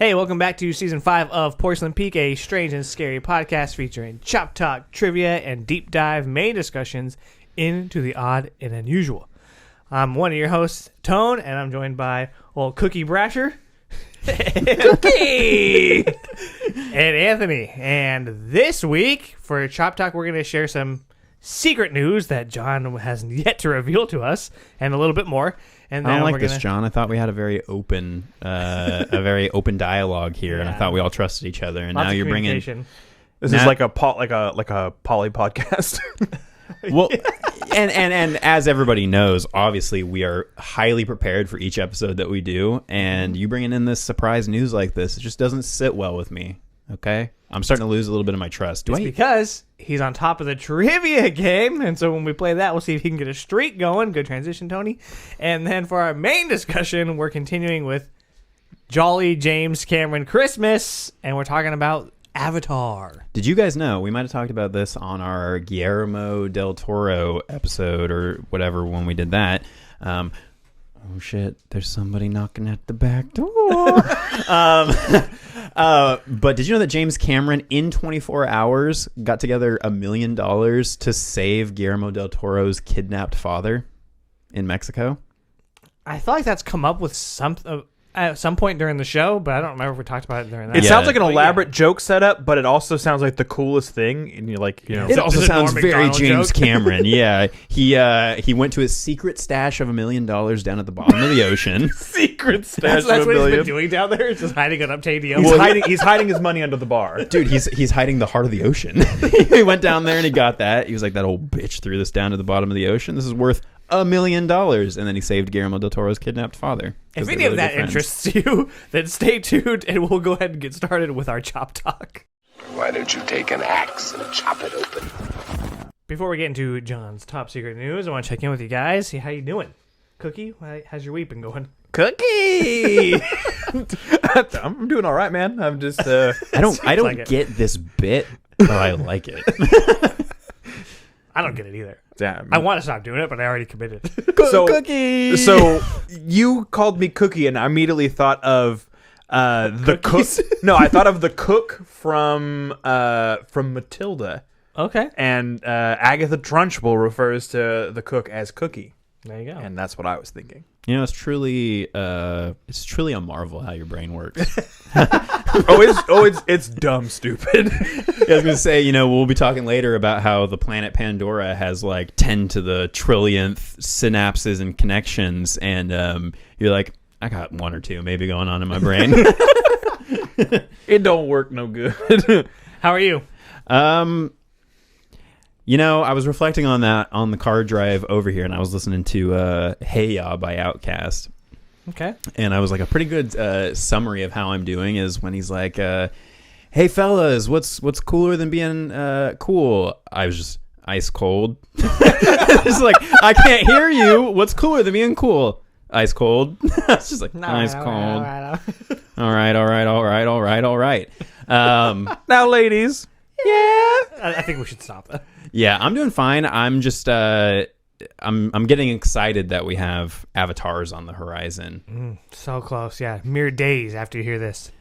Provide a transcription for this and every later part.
Hey, welcome back to Season 5 of Porcelain Peak, a strange and scary podcast featuring chop talk, trivia, and deep dive main discussions into the odd and unusual. I'm one of your hosts, Tone, and I'm joined by old Cookie Brasher. Cookie! And Anthony. And this week, for Chop Talk, we're going to share some secret news that John has yet to reveal to us, and a little bit more. And I don't like this, John. I thought we had a very open dialogue here, and I thought we all trusted each other. And Lots now of you're bringing this is like a poly podcast. well, and as everybody knows, obviously we are highly prepared for each episode that we do, and you bringing in this surprise news like this, it just doesn't sit well with me. Okay, I'm starting to lose a little bit of my trust. Because he's on top of the trivia game, and so when we play that, we'll see if he can get a streak going. Good transition, Tony. And then for our main discussion, we're continuing with Jolly James Cameron Christmas, and we're talking about Avatar. Did you guys know, we might have talked about this on our Guillermo del Toro episode or whatever when we did that. Oh shit, there's somebody knocking at the back door. But did you know that James Cameron in 24 hours got together $1 million to save Guillermo del Toro's kidnapped father in Mexico? I feel like that's come up with at some point during the show, but I don't remember if we talked about it during that. It sounds like an elaborate joke setup, but it also sounds like the coolest thing. And you're like, you know, it also sounds very James joke. Cameron. Yeah, he went to his secret stash of $1 million down at the bottom of the ocean. secret stash That's of what $1 he's million. been doing down there. It's just hiding it up to ADO. He's hiding his money under the bar. Dude, he's hiding the heart of the ocean. He went down there and he got that. He was like, that old bitch threw this down to the bottom of the ocean. This is worth $1 million. And then he saved Guillermo del Toro's kidnapped father. If any of that interests you, then stay tuned and we'll go ahead and get started with our Chop Talk. Why don't you take an axe and chop it open? Before we get into John's top secret news, I want to check in with you guys. See how you doing. Cookie, how's your week been going? Cookie! I'm doing all right, man. I'm just I don't like get this bit, but I like it. I don't get it either. Damn. I want to stop doing it, but I already committed. Cookie. So you called me Cookie, and I immediately thought of the cook. No, I thought of the cook from Matilda. Okay. And Agatha Trunchbull refers to the cook as Cookie. There you go. And that's what I was thinking. You know, it's truly a marvel how your brain works. It's dumb stupid. I was gonna say, you know, we'll be talking later about how the planet Pandora has like 10 to the trillionth synapses and connections, and you're like, I got one or two maybe going on in my brain. It don't work no good. How are you? You know, I was reflecting on that on the car drive over here, and I was listening to Hey Ya by Outkast. Okay. And I was like, a pretty good summary of how I'm doing is when he's like, hey, fellas, what's cooler than being cool? I was just ice cold. It's like, I can't hear you. What's cooler than being cool? Ice cold. It's just like, ice cold. All right. Now, ladies. I think we should stop that. Yeah, I'm doing fine. I'm just I'm getting excited that we have Avatars on the horizon. So close, yeah. Mere days after you hear this.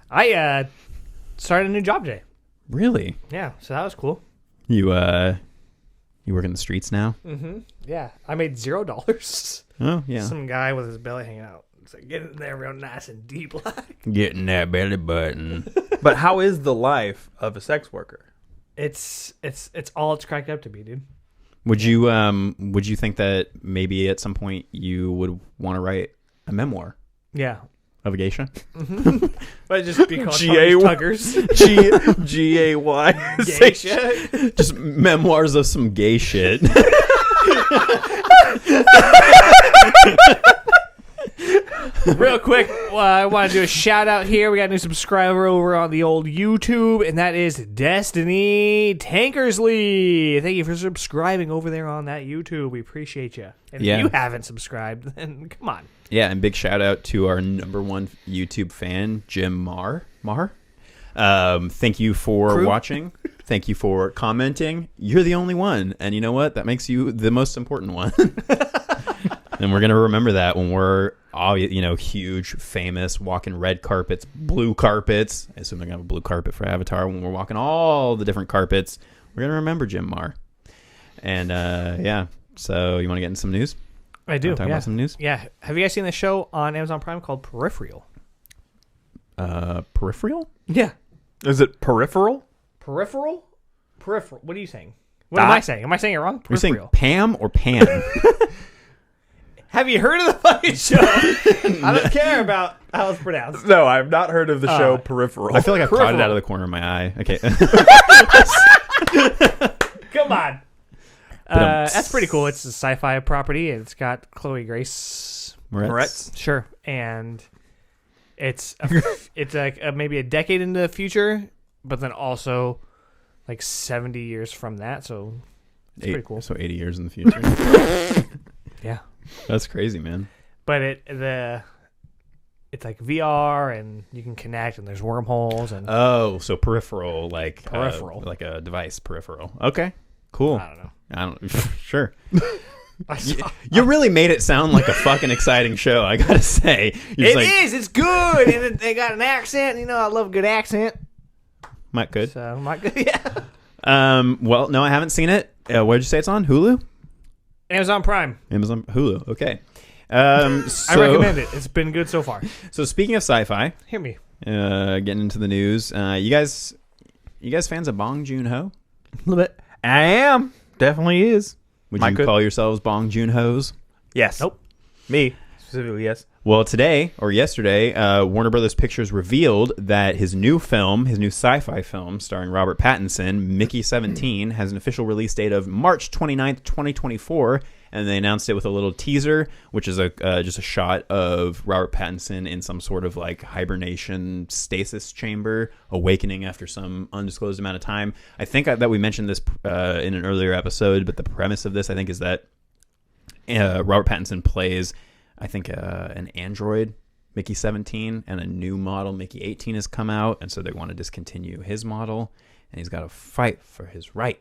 I started a new job today. Really? Yeah, so that was cool. You work in the streets now? Mm-hmm. Yeah, I made $0. Oh, yeah. Some guy with his belly hanging out. It's like, get in there real nice and deep like. Getting that belly button. But how is the life of a sex worker? It's all it's cracked up to be, dude. Would you think that maybe at some point you would want to write a memoir Yeah. of a geisha? But it'd just be called G-A- Tuggers. G-A-Y. Geisha. Just memoirs of some gay shit. Real quick, I want to do a shout out here. We got a new subscriber over on the old YouTube, and that is Destiny Tankersley. Thank you for subscribing over there on that YouTube. We appreciate you. And Yeah. if you haven't subscribed, then come on. Yeah, and big shout out to our #1 YouTube fan, Jim Marr. Thank you for watching. Thank you for commenting. You're the only one. And you know what? That makes you the most important one. And we're gonna remember that when we're all, huge, famous, walking red carpets, blue carpets. I assume they're gonna have a blue carpet for Avatar. When we're walking all the different carpets, we're gonna remember Jim Marr. And yeah, so you want to get into some news? I do. Talk about some news. Yeah. Have you guys seen the show on Amazon Prime called Peripheral? Peripheral? Yeah. Is it peripheral? Peripheral? Peripheral. What are you saying? What am I saying? Am I saying it wrong? You're saying Peripheral. Pam or Pan? Have you heard of the fucking show? I don't care about how it's pronounced. No, I've not heard of the show Peripheral. I feel like I caught it out of the corner of my eye. Okay. Come on. That's pretty cool. It's a sci-fi property. It's got Chloe Grace Moretz. Sure. And it's it's like maybe a decade into the future, but then also like 70 years from that. So it's pretty cool. So 80 years in the future. Yeah. That's crazy, man. But it's like VR and you can connect and there's wormholes and Oh, so peripheral, like Peripheral. like a device, peripheral. Okay, cool. I don't know. Sure. You really made it sound like a fucking exciting show. I gotta say, It is. It's good, and they got an accent. You know, I love a good accent. Might good. So, yeah. Well, no, I haven't seen it. Where did you say it's on? Hulu? Amazon Prime. Amazon Hulu. Okay. I recommend it. It's been good so far. So speaking of sci-fi, Hear me. getting into the news, you guys fans of Bong Joon-ho? A little bit. I am. Definitely is. Would you call yourselves Bong Joon-hos? Yes. Nope. Me. Specifically, yes. Well, today or yesterday, Warner Brothers Pictures revealed that his new sci-fi film starring Robert Pattinson, Mickey 17, has an official release date of March 29th, 2024, and they announced it with a little teaser, which is just a shot of Robert Pattinson in some sort of like hibernation stasis chamber, awakening after some undisclosed amount of time. I think that we mentioned this in an earlier episode, but the premise of this, I think, is that Robert Pattinson plays, I think, an android, Mickey 17, and a new model, Mickey 18, has come out, and so they want to discontinue his model, and he's got to fight for his right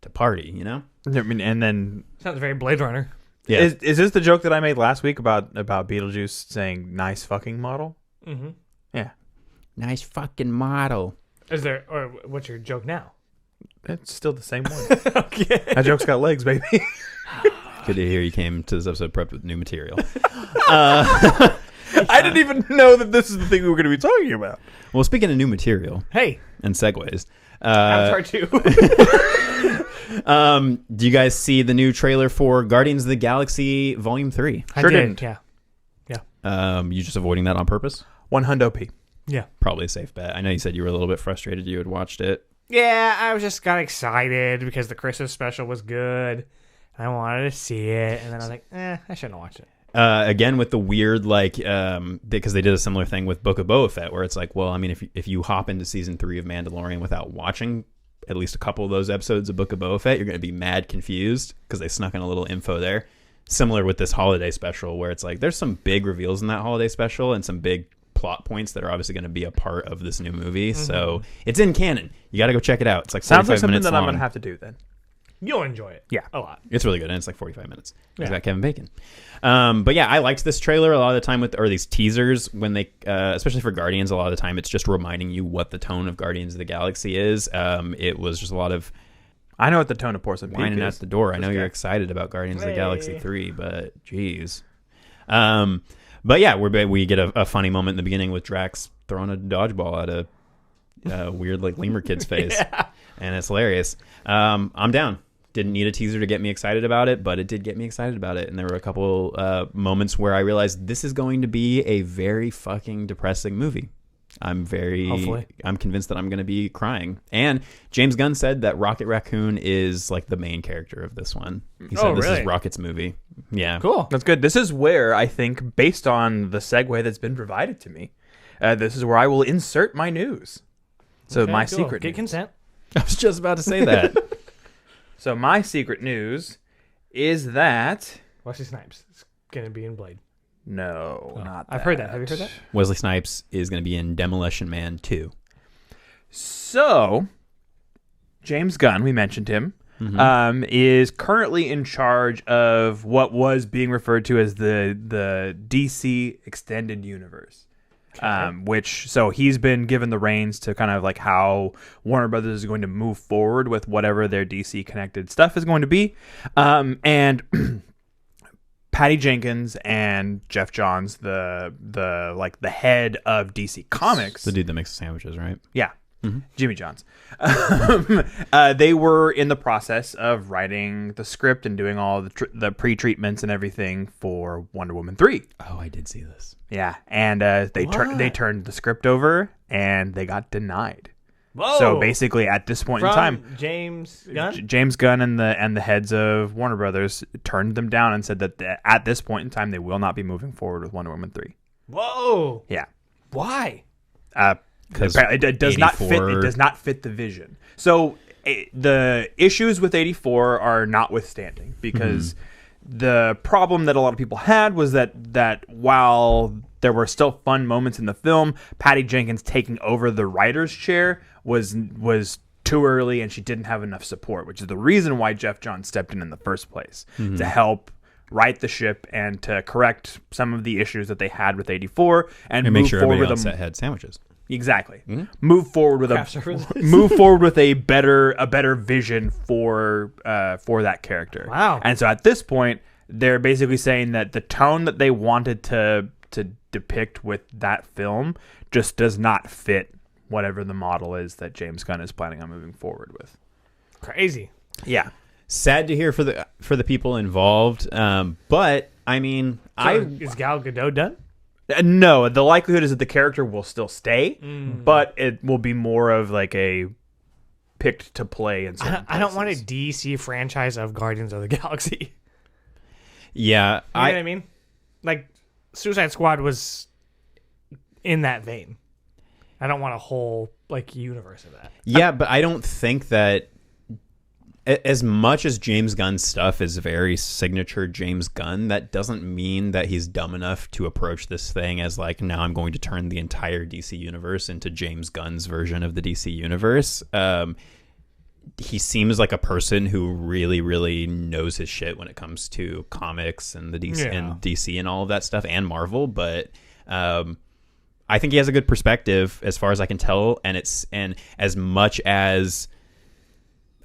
to party, you know? I mean, and then Sounds very Blade Runner. Yeah. is this the joke that I made last week about Beetlejuice saying "nice fucking model"? Mm-hmm. Yeah, Nice fucking model. Is there, or what's your joke now? it's still the same one. Okay. That joke's got legs, baby. Good to hear you came to this episode prepped with new material. I didn't even know that this is the thing we were going to be talking about. Well, speaking of new material Hey, and segues, Avatar 2. do you guys see the new trailer for Guardians of the Galaxy Volume 3? Sure didn't. Yeah. You just avoiding that on purpose? 100p. Yeah. Probably a safe bet. I know you said you were a little bit frustrated you had watched it. Yeah, I just got excited because the Christmas special was good. I wanted to see it, and then I was like, I shouldn't have watched it. Again, with the weird, because they did a similar thing with Book of Boba Fett, where it's like, well, I mean, if you hop into season 3 of Mandalorian without watching at least a couple of those episodes of Book of Boba Fett, you're going to be mad confused because they snuck in a little info there. Similar with this holiday special, where it's like there's some big reveals in that holiday special and some big plot points that are obviously going to be a part of this new movie. Mm-hmm. So it's in canon. You got to go check it out. It's like 45 Sounds like something minutes that long. I'm going to have to do then. You'll enjoy it. Yeah. A lot. It's really good, and it's like 45 minutes. It's Yeah. got Kevin Bacon. But yeah, I liked this trailer a lot of the time or these teasers when they, especially for Guardians, a lot of the time it's just reminding you what the tone of Guardians of the Galaxy is. It was just a lot of I know what the tone of Porcelain Peak whining is. at the door. I know This you're guy. excited about Guardians of the Hey. Galaxy 3, but geez. But yeah, we get a funny moment in the beginning with Drax throwing a dodgeball at a weird like lemur kid's face, and it's hilarious. I'm down. Didn't need a teaser to get me excited about it, but it did get me excited about it. And there were a couple moments where I realized this is going to be a very fucking depressing movie. Hopefully. I'm convinced that I'm going to be crying. And James Gunn said that Rocket Raccoon is like the main character of this one. He said this really? is Rocket's movie. Yeah. Cool. That's good. This is where I think, based on the segue that's been provided to me, this is where I will insert my news. So Okay, my cool. secret Get news. consent. I was just about to say that. So my secret news is that Wesley Snipes is going to be in Blade. no, not that. I've heard that. Have you heard that? Wesley Snipes is going to be in Demolition Man 2. So James Gunn, we mentioned him, is currently in charge of what was being referred to as the DC Extended Universe. So he's been given the reins to kind of like how Warner Brothers is going to move forward with whatever their DC connected stuff is going to be. And Patty Jenkins and Jeff Johns, the head of DC Comics, The dude that makes sandwiches, right? yeah, Jimmy Johns. They were in the process of writing the script and doing all the pre-treatments and everything for Wonder Woman 3. Oh, I did see this. Yeah, and they turned the script over and they got denied. Whoa. So basically, at this point in time, James Gunn? James Gunn and the heads of Warner Brothers turned them down and said that at this point in time they will not be moving forward with Wonder Woman 3. Whoa. Yeah. Why? Because it does not fit. It does not fit the vision. So the issues with 84 are notwithstanding, because the problem that a lot of people had was that while there were still fun moments in the film, Patty Jenkins taking over the writer's chair was too early, and she didn't have enough support, which is the reason why Jeff Johns stepped in the first place, to help right the ship and to correct some of the issues that they had with 84 and make move sure forward everybody with on them. set had sandwiches. Exactly. Move forward with Craft services. a better vision for that character. Wow. And so at this point, they're basically saying that the tone that they wanted to depict with that film just does not fit whatever the model is that James Gunn is planning on moving forward with. Crazy. Yeah. Sad to hear for the people involved, but I mean, Is Gal Gadot done? No, the likelihood is that the character will still stay, but it will be more of like a picked to play in certain I don't want a places. DC franchise of Guardians of the Galaxy. yeah, You know what I mean? Like, Suicide Squad was in that vein. I don't want a whole like universe of that. yeah, but I don't think that as much as James Gunn's stuff is very signature James Gunn, that doesn't mean that he's dumb enough to approach this thing as like, now I'm going to turn the entire DC universe into James Gunn's version of the DC universe. He seems like a person who really, really knows his shit when it comes to comics and the DC and all of that stuff, and Marvel. But I think he has a good perspective as far as I can tell. And as much as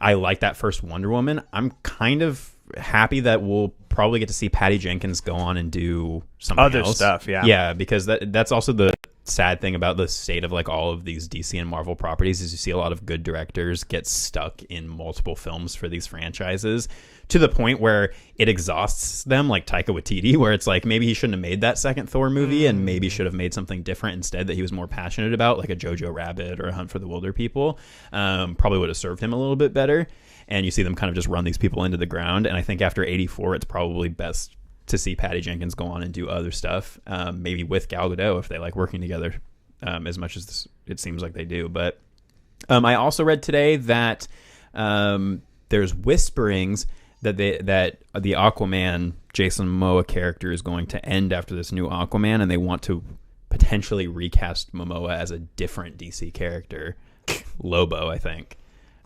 I like that first Wonder Woman, I'm kind of happy that we'll probably get to see Patty Jenkins go on and do something Other else. stuff, yeah. Yeah, because that's also the sad thing about the state of like all of these DC and Marvel properties is you see a lot of good directors get stuck in multiple films for these franchises to the point where it exhausts them, like Taika Waititi, where it's like maybe he shouldn't have made that second Thor movie and maybe should have made something different instead that he was more passionate about, like a Jojo Rabbit or a Hunt for the Wilder People. Probably would have served him a little bit better. And you see them kind of just run these people into the ground. And I think after 84, it's probably best to see Patty Jenkins go on and do other stuff, maybe with Gal Gadot if they like working together as much as it seems like they do. But I also read today that there's whisperings that the Aquaman Jason Momoa character is going to end after this new Aquaman, and they want to potentially recast Momoa as a different DC character, Lobo, I think.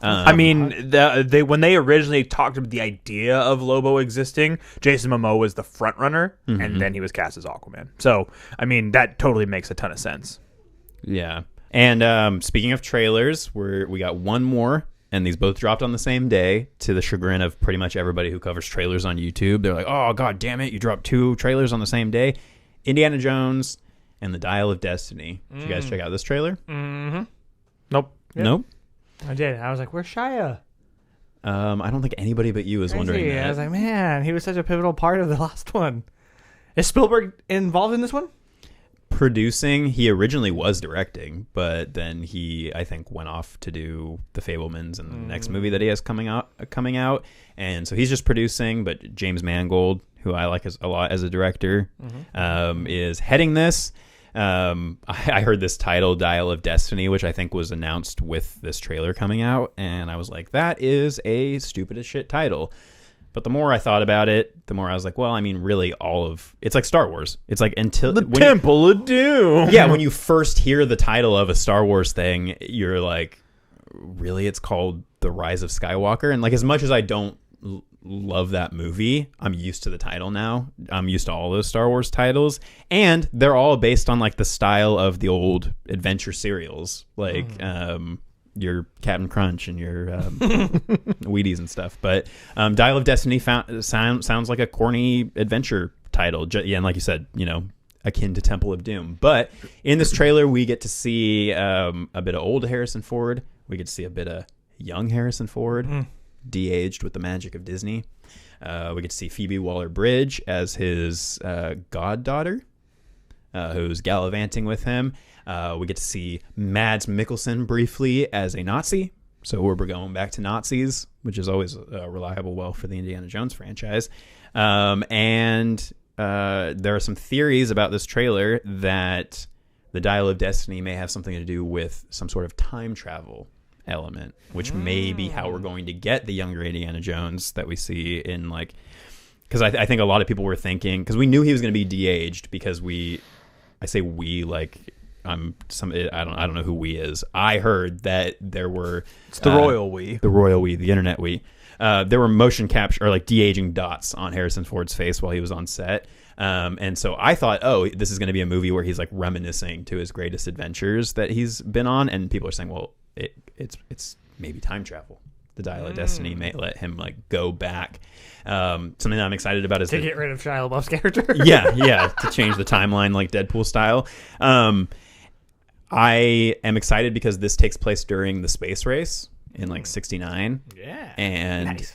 I mean, when they originally talked about the idea of Lobo existing, Jason Momoa was the front runner, and then he was cast as Aquaman. So, I mean, that totally makes a ton of sense. Yeah. And speaking of trailers, we got one more, and these both dropped on the same day, to the chagrin of pretty much everybody who covers trailers on YouTube. They're like, oh, God damn it, you dropped 2 trailers on the same day. Indiana Jones and The Dial of Destiny. Did you guys check out this trailer? Mm-hmm. Nope. Yep. Nope. I did. I was like, where's Shia? I don't think anybody but you is wondering Crazy. that. I was like, man, he was such a pivotal part of the last one. Is Spielberg involved in this one? Producing, he originally was directing, but then he, I think, went off to do The Fabelmans and the next movie that he has coming out, and so he's just producing. But James Mangold, who I like a lot as a director, is heading this. I heard this title, Dial of Destiny, which I think was announced with this trailer coming out, and I was like, that is a stupid as shit title. But the more I thought about it, the more I was like, well, I mean, really it's like Star Wars. It's like until Temple of Doom. yeah, when you first hear the title of a Star Wars thing, you're like, really it's called The Rise of Skywalker. And like, as much as I don't love that movie, I'm used to the title now. I'm used to all those Star Wars titles, and they're all based on like the style of the old adventure serials, like your Captain Crunch and your Wheaties and stuff. But Dial of Destiny sounds like a corny adventure title. Yeah, and like you said, you know, akin to Temple of Doom. But in this trailer, we get to see a bit of old Harrison Ford. We get to see a bit of young Harrison Ford, de-aged with the magic of Disney. We get to see Phoebe Waller-Bridge as his goddaughter, who's gallivanting with him. We get to see Mads Mikkelsen briefly as a Nazi. So we're going back to Nazis, which is always reliable well for the Indiana Jones franchise. And there are some theories about this trailer that the Dial of Destiny may have something to do with some sort of time travel element, which may be how we're going to get the younger Indiana Jones that we see in, like, because I think a lot of people were thinking, because we knew he was going to be de-aged, because I say we like I don't know who we is. I heard that there were the royal we, the internet we. There were motion capture or like de-aging dots on Harrison Ford's face while he was on set. And so I thought, oh, this is going to be a movie where he's like reminiscing to his greatest adventures that he's been on. And people are saying, well, it's maybe time travel. The Dial of Destiny may let him like go back. Something that I'm excited about is to get rid of Shia LaBeouf's character. yeah, to change the timeline like Deadpool style. I am excited because this takes place during the space race in like 69. Yeah. And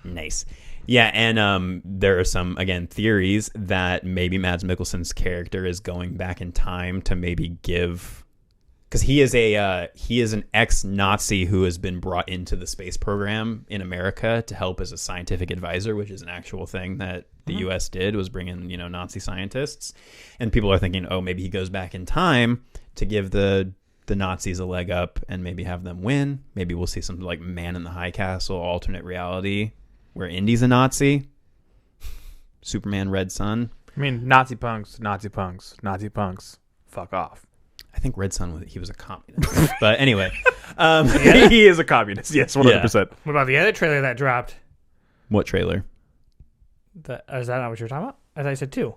nice. Yeah, and there are some, again, theories that maybe Mads Mikkelsen's character is going back in time to maybe give, because he is an ex-Nazi who has been brought into the space program in America to help as a scientific advisor, which is an actual thing that the U.S. did, was bring in, Nazi scientists. And people are thinking, oh, maybe he goes back in time to give the Nazis a leg up and maybe have them win. Maybe we'll see something like Man in the High Castle, alternate reality, where Indy's a Nazi. Superman Red Sun. I mean, Nazi punks. Fuck off. I think Red Sun, he was a communist. But anyway. He is a communist. Yes, 100%. What about the other trailer that dropped? What trailer? Is that not what you were talking about? I thought you said 2.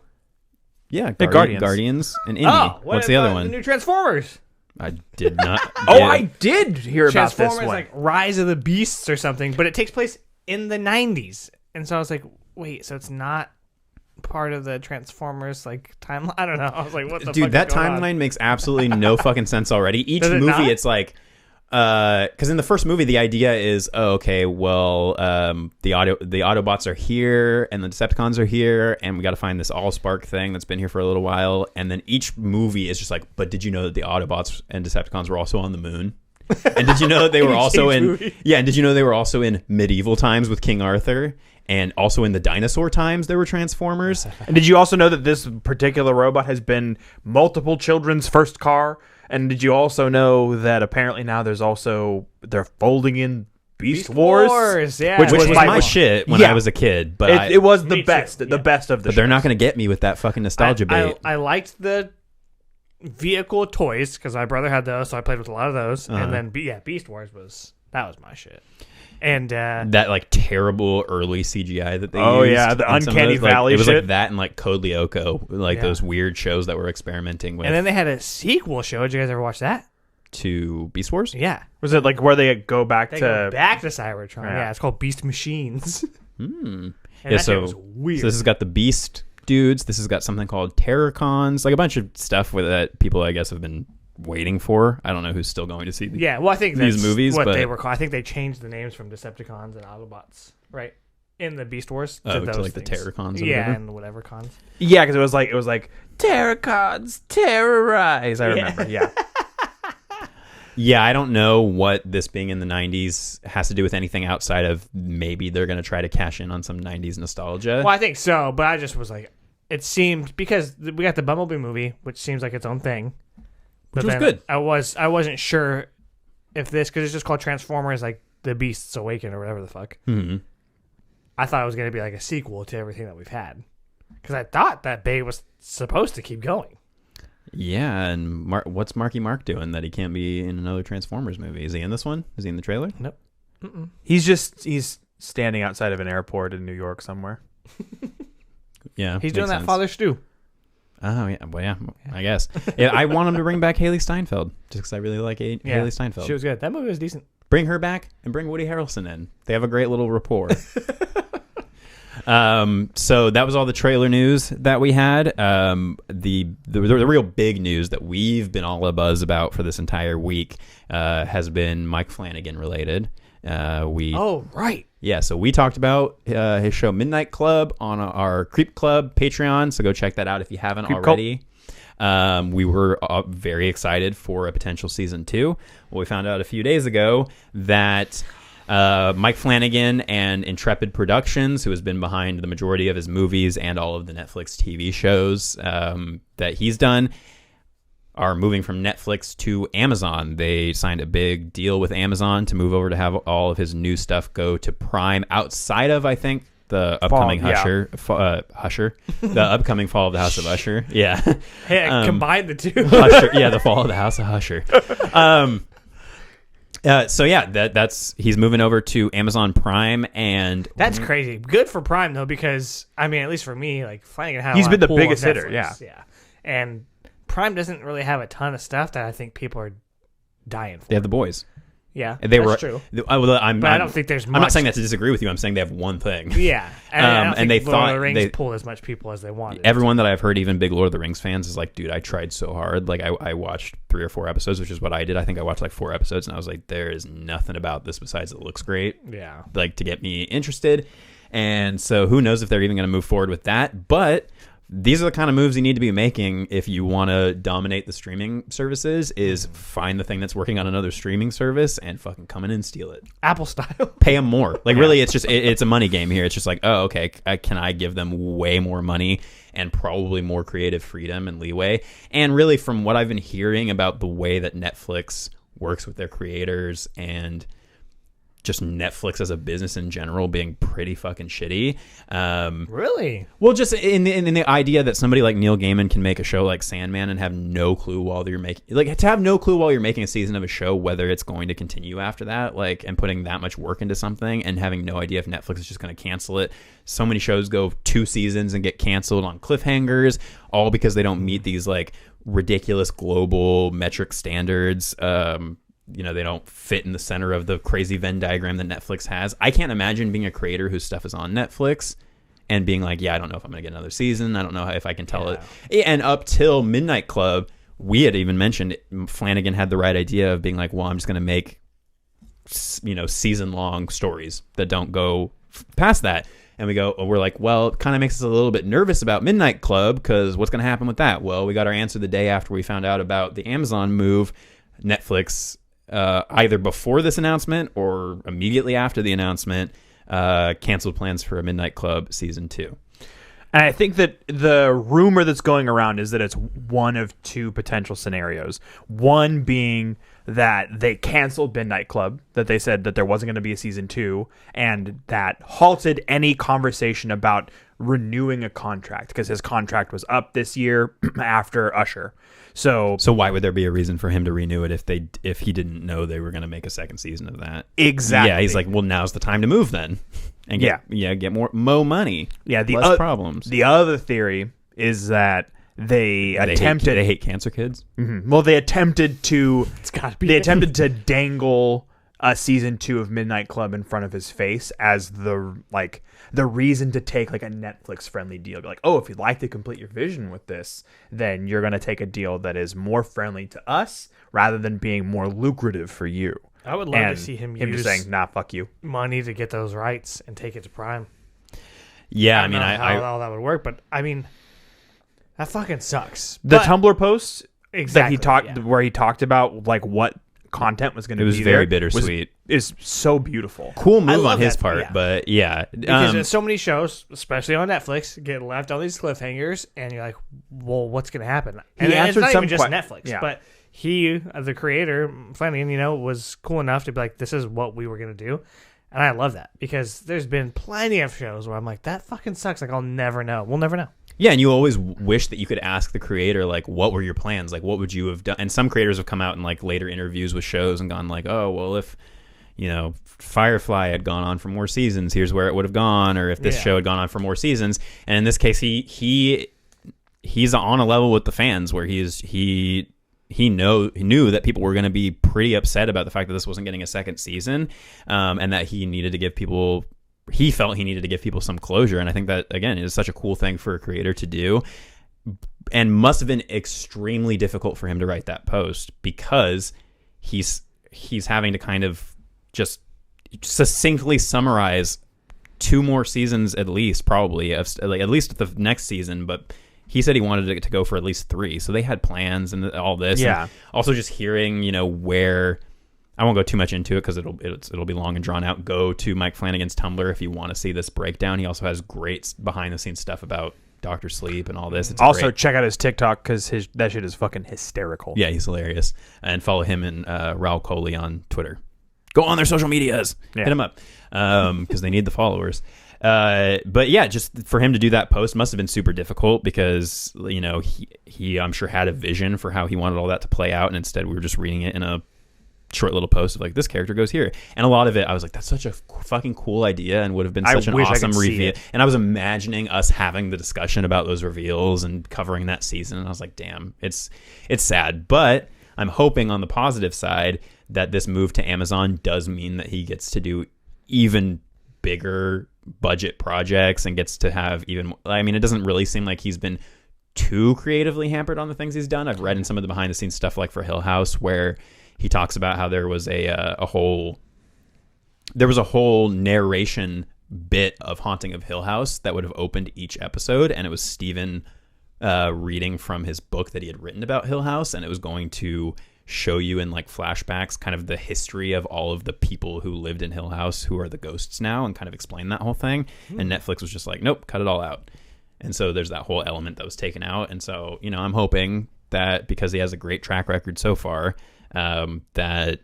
Yeah, Guardians. Guardians and Indy. Oh, what's the other one? The new Transformers. I did not. I did hear about this Transformers, one. like Rise of the Beasts or something, but it takes place in the 90s. And so I was like, wait, so it's not part of the Transformers like timeline? I don't know. I was like, what the fuck? Dude, that is going on? timeline makes absolutely no fucking sense already. Each Does it movie, not? it's like, because in the first movie, the idea is, oh, okay, well, the Autobots are here, and the Decepticons are here, and we got to find this Allspark thing that's been here for a little while. And then each movie is just like, but did you know that the Autobots and Decepticons were also on the moon? And did you know that they were also in? Yeah, and did you know they were also in medieval times with King Arthur? And also in the dinosaur times, there were Transformers. And did you also know that this particular robot has been multiple children's first car? And did you also know that apparently now they're folding in Beast Wars? Yeah, Which was my like- shit when Yeah. I was a kid. But It was Me the too. best, Yeah. the best of the but they're not shows. going to get me with that fucking nostalgia bait. I liked the vehicle toys because my brother had those, so I played with a lot of those. And then, Beast Wars was my shit. And that like terrible early CGI that they Oh, used. yeah, the in some of Uncanny those, like, Valley It was shit. like that and like Code Lyoko, like Yeah. those weird shows that were experimenting with. then they had a sequel show. Did you guys ever watch that? To Beast Wars. Yeah, Was it like where they go back they to? go back to Cybertron. Yeah. Yeah, it's called Beast Machines. Hmm. And Yeah, that shit was weird. So this has got the Beast dudes. This has got something called Terrorcons, like a bunch of stuff with that people I guess have been waiting for. I don't know who's still going to see Yeah, well, I think these that's movies, what but- they were called. I think they changed the names from Decepticons and Autobots, right? In the Beast Wars to those like the things. Terrorcons or yeah, whatever. and whatever cons. Yeah, because it was like Terracons terrorize. I remember. Yeah. Yeah, I don't know what this being in the 90s has to do with anything outside of maybe they're going to try to cash in on some 90s nostalgia. Well, I think so, but I just was like, it seemed because we got the Bumblebee movie, which seems like its own thing, Which but was then good. I wasn't sure if this, because it's just called Transformers, like the Beasts Awaken or whatever the fuck. Hmm. I thought it was going to be like a sequel to everything that we've had, because I thought that Bay was supposed to keep going. Yeah, and what's Marky Mark doing that he can't be in another Transformers movie? Is he in this one? Is he in the trailer? Nope. Mm-mm. He's standing outside of an airport in New York somewhere. Yeah, He's doing makes that sense. Father Stew. Oh yeah, well yeah, I guess. Yeah, I want him to bring back Haley Steinfeld just because I really like Haley Steinfeld. She was good. That movie was decent. Bring her back and bring Woody Harrelson in. They have a great little rapport. So that was all the trailer news that we had. The real big news that we've been all abuzz about for this entire week has been Mike Flanagan related. Oh, right. Yeah, so we talked about his show Midnight Club on our Creep Club Patreon, so go check that out if you haven't already. We were very excited for a potential season 2. Well, we found out a few days ago that Mike Flanagan and Intrepid Productions, who has been behind the majority of his movies and all of the Netflix TV shows that he's done, are moving from Netflix to Amazon. They signed a big deal with Amazon to move over to have all of his new stuff go to Prime outside of, I think, the upcoming Husher, the upcoming Fall of the House of Usher. Yeah. Hey, combine the two. Usher, yeah, the Fall of the House of Usher. So yeah, that's he's moving over to Amazon Prime, and that's crazy. Good for Prime though, because I mean, at least for me, like Flanagan had he's a lot been of the pull biggest on hitter. Netflix. Yeah, and Prime doesn't really have a ton of stuff that I think people are dying for. they have The Boys. Yeah, They that's were true. But I don't think there's I'm not much. saying that to disagree with you. I'm saying they have one thing. Yeah, and I don't and think they Lord of thought the Rings they pulled as much people as they wanted. Everyone that I've heard, even big Lord of the Rings fans, is like, dude, I tried so hard. Like, I watched 3 or 4 episodes, which is what I did. I think I watched like 4 episodes, and I was like, there is nothing about this besides it looks great. Yeah, like to get me interested. And so who knows if they're even going to move forward with that. But these are the kind of moves you need to be making if you want to dominate the streaming services, is find the thing that's working on another streaming service and fucking come in and steal it. Apple style. Pay them more. Like, really, it's just it's a money game here. It's just like, oh, okay, can I give them way more money and probably more creative freedom and leeway? And really, from what I've been hearing about the way that Netflix works with their creators and just Netflix as a business in general being pretty fucking shitty. Really? Well, just in the idea that somebody like Neil Gaiman can make a show like Sandman and have no clue while you're making, like, to have no clue while you're making a season of a show whether it's going to continue after that, like, and putting that much work into something and having no idea if Netflix is just going to cancel it. So many shows go 2 seasons and get canceled on cliffhangers, all because they don't meet these like ridiculous global metric standards. They don't fit in the center of the crazy Venn diagram that Netflix has. I can't imagine being a creator whose stuff is on Netflix and being like, yeah, I don't know if I'm going to get another season. I don't know if I can tell it. And up till Midnight Club, we had even mentioned Flanagan had the right idea of being like, well, I'm just going to make, season-long stories that don't go past that. And we're like, well, it kind of makes us a little bit nervous about Midnight Club because what's going to happen with that? Well, we got our answer the day after we found out about the Amazon move. Netflix, either before this announcement or immediately after the announcement, canceled plans for a Midnight Club season 2. And I think that the rumor that's going around is that it's one of 2 potential scenarios. One being that they canceled Midnight Club, that they said that there wasn't going to be a season 2, and that halted any conversation about renewing a contract because his contract was up this year after Usher. So why would there be a reason for him to renew it if he didn't know they were going to make a second season of that? Exactly. Yeah, he's like, well, now's the time to move then, and get more money. Yeah, less problems. The other theory is that they attempted. They hate cancer kids. Mm-hmm. Well, they attempted to. It's gotta be. They attempted to dangle a season 2 of Midnight Club in front of his face as the reason to take like a Netflix friendly deal. Like, oh, if you'd like to complete your vision with this, then you're going to take a deal that is more friendly to us rather than being more lucrative for you. I would love to see him use just saying, nah, fuck you. money to get those rights and take it to Prime. Yeah, I don't know how all that would work, but I mean, that fucking sucks. The But- Tumblr post exactly, where he talked about like what content was going to be It was very bittersweet. Is so beautiful. Cool I move love on his that, part, yeah. but yeah. Because there's so many shows, especially on Netflix, get left on these cliffhangers, and you're like, well, what's going to happen? And it's answered not some even just que- Netflix, yeah. but he, the creator, Flanagan, was cool enough to be like, this is what we were going to do. And I love that because there's been plenty of shows where I'm like, that fucking sucks. Like, I'll never know. We'll never know. Yeah, and you always wish that you could ask the creator, like, what were your plans? Like, what would you have done? And some creators have come out in, like, later interviews with shows and gone, like, oh, well, if, you know, Firefly had gone on for more seasons, here's where it would have gone. Or if this show had gone on for more seasons. And in this case, he's on a level with the fans where he knew that people were going to be pretty upset about the fact that this wasn't getting a second season, and that he needed to give people... He felt he needed to give people some closure, and I think that, again, is such a cool thing for a creator to do, and must have been extremely difficult for him to write that post, because he's having to kind of just succinctly summarize 2 more seasons at least, probably, at least the next season, but he said he wanted it to go for at least 3, so they had plans and all this. Yeah. And also just hearing, you know, where... I won't go too much into it because it'll be long and drawn out. Go to Mike Flanagan's Tumblr if you want to see this breakdown. He also has great behind the scenes stuff about Dr. Sleep and all this. It's also great. check out his TikTok because that shit is fucking hysterical. Yeah, he's hilarious. And follow him and Raul Coley on Twitter. Go on their social medias. Yeah. Hit him up because they need the followers. But yeah, just for him to do that post must have been super difficult because, you know, he I'm sure had a vision for how he wanted all that to play out, and instead we were just reading it in a short little post of like, this character goes here, and a lot of it I was like, that's such a fucking cool idea and would have been such an awesome reveal. And I was imagining us having the discussion about those reveals and covering that season, and I was like, damn, it's sad. But I'm hoping on the positive side that this move to Amazon does mean that he gets to do even bigger budget projects and gets to have even more. I mean, it doesn't really seem like he's been too creatively hampered on the things he's done. I've read in some of the behind the scenes stuff, like for Hill House, where he talks about how there was a whole narration bit of Haunting of Hill House that would have opened each episode, and it was Steven reading from his book that he had written about Hill House, and it was going to show you in like flashbacks kind of the history of all of the people who lived in Hill House who are the ghosts now, and kind of explain that whole thing. And Netflix was just like, nope, cut it all out. And so there's that whole element that was taken out. And so, you know, I'm hoping that because he has a great track record so far, that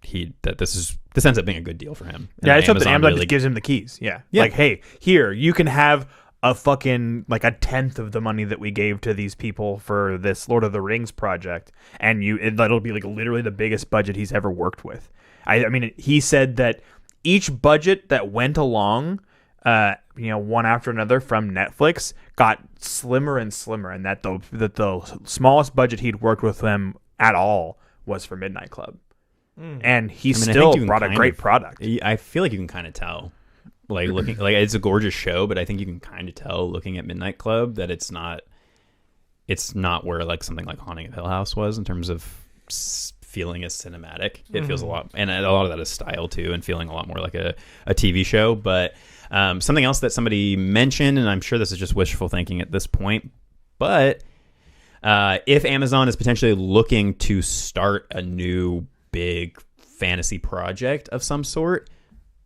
this ends up being a good deal for him. And yeah, it's something Amazon really just gives him the keys. Yeah. Like, hey, here, you can have a fucking like a 10th of the money that we gave to these people for this Lord of the Rings project, and that'll be like literally the biggest budget he's ever worked with. I mean, he said that each budget that went along, one after another from Netflix got slimmer and slimmer, and that the smallest budget he'd worked with them at all was for Midnight Club. And he still brought a great product. I feel like you can kind of tell, like looking, like it's a gorgeous show, but I think you can kind of tell looking at Midnight Club that it's not where like something like Haunting of Hill House was in terms of feeling as cinematic. It feels a lot, and a lot of that is style too, and feeling a lot more like a TV show. But something else that somebody mentioned, and I'm sure this is just wishful thinking at this point, but if Amazon is potentially looking to start a new big fantasy project of some sort,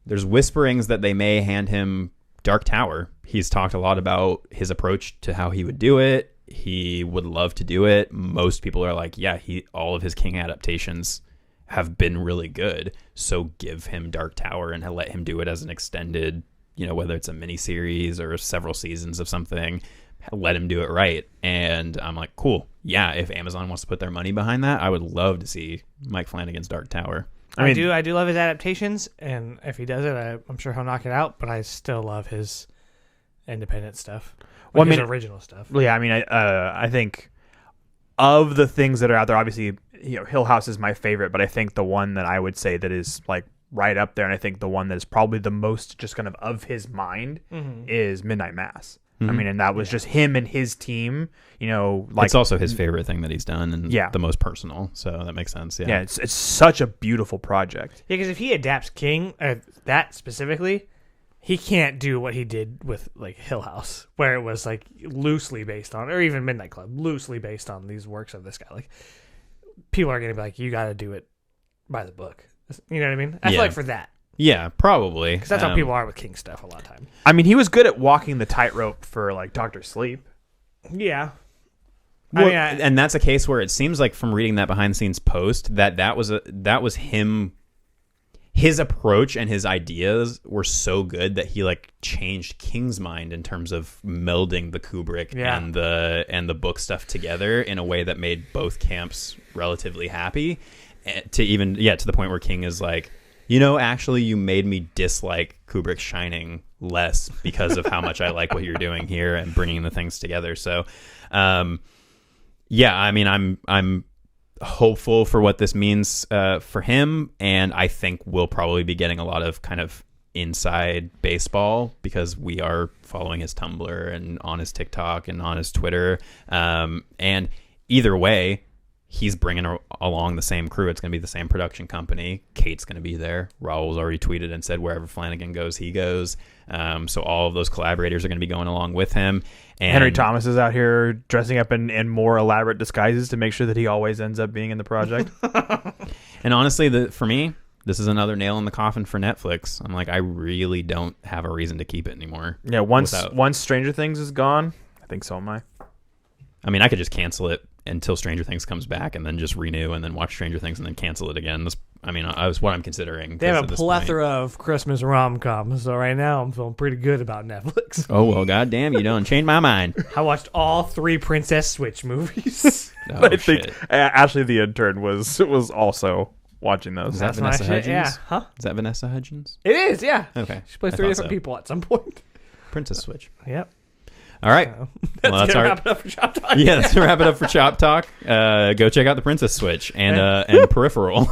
there's whisperings that they may hand him Dark Tower. He's talked a lot about his approach to how he would do it. He would love to do it. Most people are like, yeah, all of his King adaptations have been really good, so give him Dark Tower and let him do it as an extended, whether it's a mini series or several seasons of something, let him do it right. And I'm like, cool. Yeah, if Amazon wants to put their money behind that, I would love to see Mike Flanagan's Dark Tower. I do love his adaptations, and if he does it, I'm sure he'll knock it out, but I still love his independent stuff. His original stuff. Yeah, I mean, I think of the things that are out there, obviously, Hill House is my favorite, but I think the one that I would say that is like right up there, and I think the one that is probably the most just kind of his mind is Midnight Mass. I mean, and that was just him and his team, like... It's also his favorite thing that he's done, and the most personal, so that makes sense, yeah. Yeah, it's such a beautiful project. Yeah, because if he adapts King, that specifically, he can't do what he did with, like, Hill House, where it was, like, loosely based on, or even Midnight Club, loosely based on these works of this guy. Like, people are going to be like, you got to do it by the book. You know what I mean? I feel like for that. Yeah, probably. Because that's how people are with King stuff a lot of time. I mean, he was good at walking the tightrope for, like, Dr. Sleep. Yeah. Well, and that's a case where it seems like from reading that behind-the-scenes post that was him his approach and his ideas were so good that he like changed King's mind in terms of melding the Kubrick and the book stuff together in a way that made both camps relatively happy. To the point where King is like, actually, you made me dislike Kubrick's Shining less because of how much I like what you're doing here and bringing the things together. So, I'm hopeful for what this means for him, and I think we'll probably be getting a lot of kind of inside baseball because we are following his Tumblr and on his TikTok and on his Twitter. And either way, he's bringing along the same crew. It's going to be the same production company. Kate's going to be there. Raul's already tweeted and said wherever Flanagan goes, he goes. So all of those collaborators are going to be going along with him. And Henry Thomas is out here dressing up in more elaborate disguises to make sure that he always ends up being in the project. And honestly, for me, this is another nail in the coffin for Netflix. I'm like, I really don't have a reason to keep it anymore. Yeah, once Stranger Things is gone, I think so am I. I mean, I could just cancel it until Stranger Things comes back and then just renew and then watch Stranger Things and then cancel it again. That's what I'm considering. They have a plethora of Christmas rom-coms, so right now I'm feeling pretty good about Netflix. Oh, well, goddamn, you don't change my mind. I watched all 3 Princess Switch movies. I think Ashley the intern was also watching those. Is that Vanessa Hudgens? Yeah. Huh? Is that Vanessa Hudgens? It is, yeah. Okay. She plays 3 different people at some point. Princess Switch. Yep. All right. Let's wrap it up for Chop Talk. Yeah, let's wrap it up for Chop Talk. Go check out the Princess Switch and Peripheral on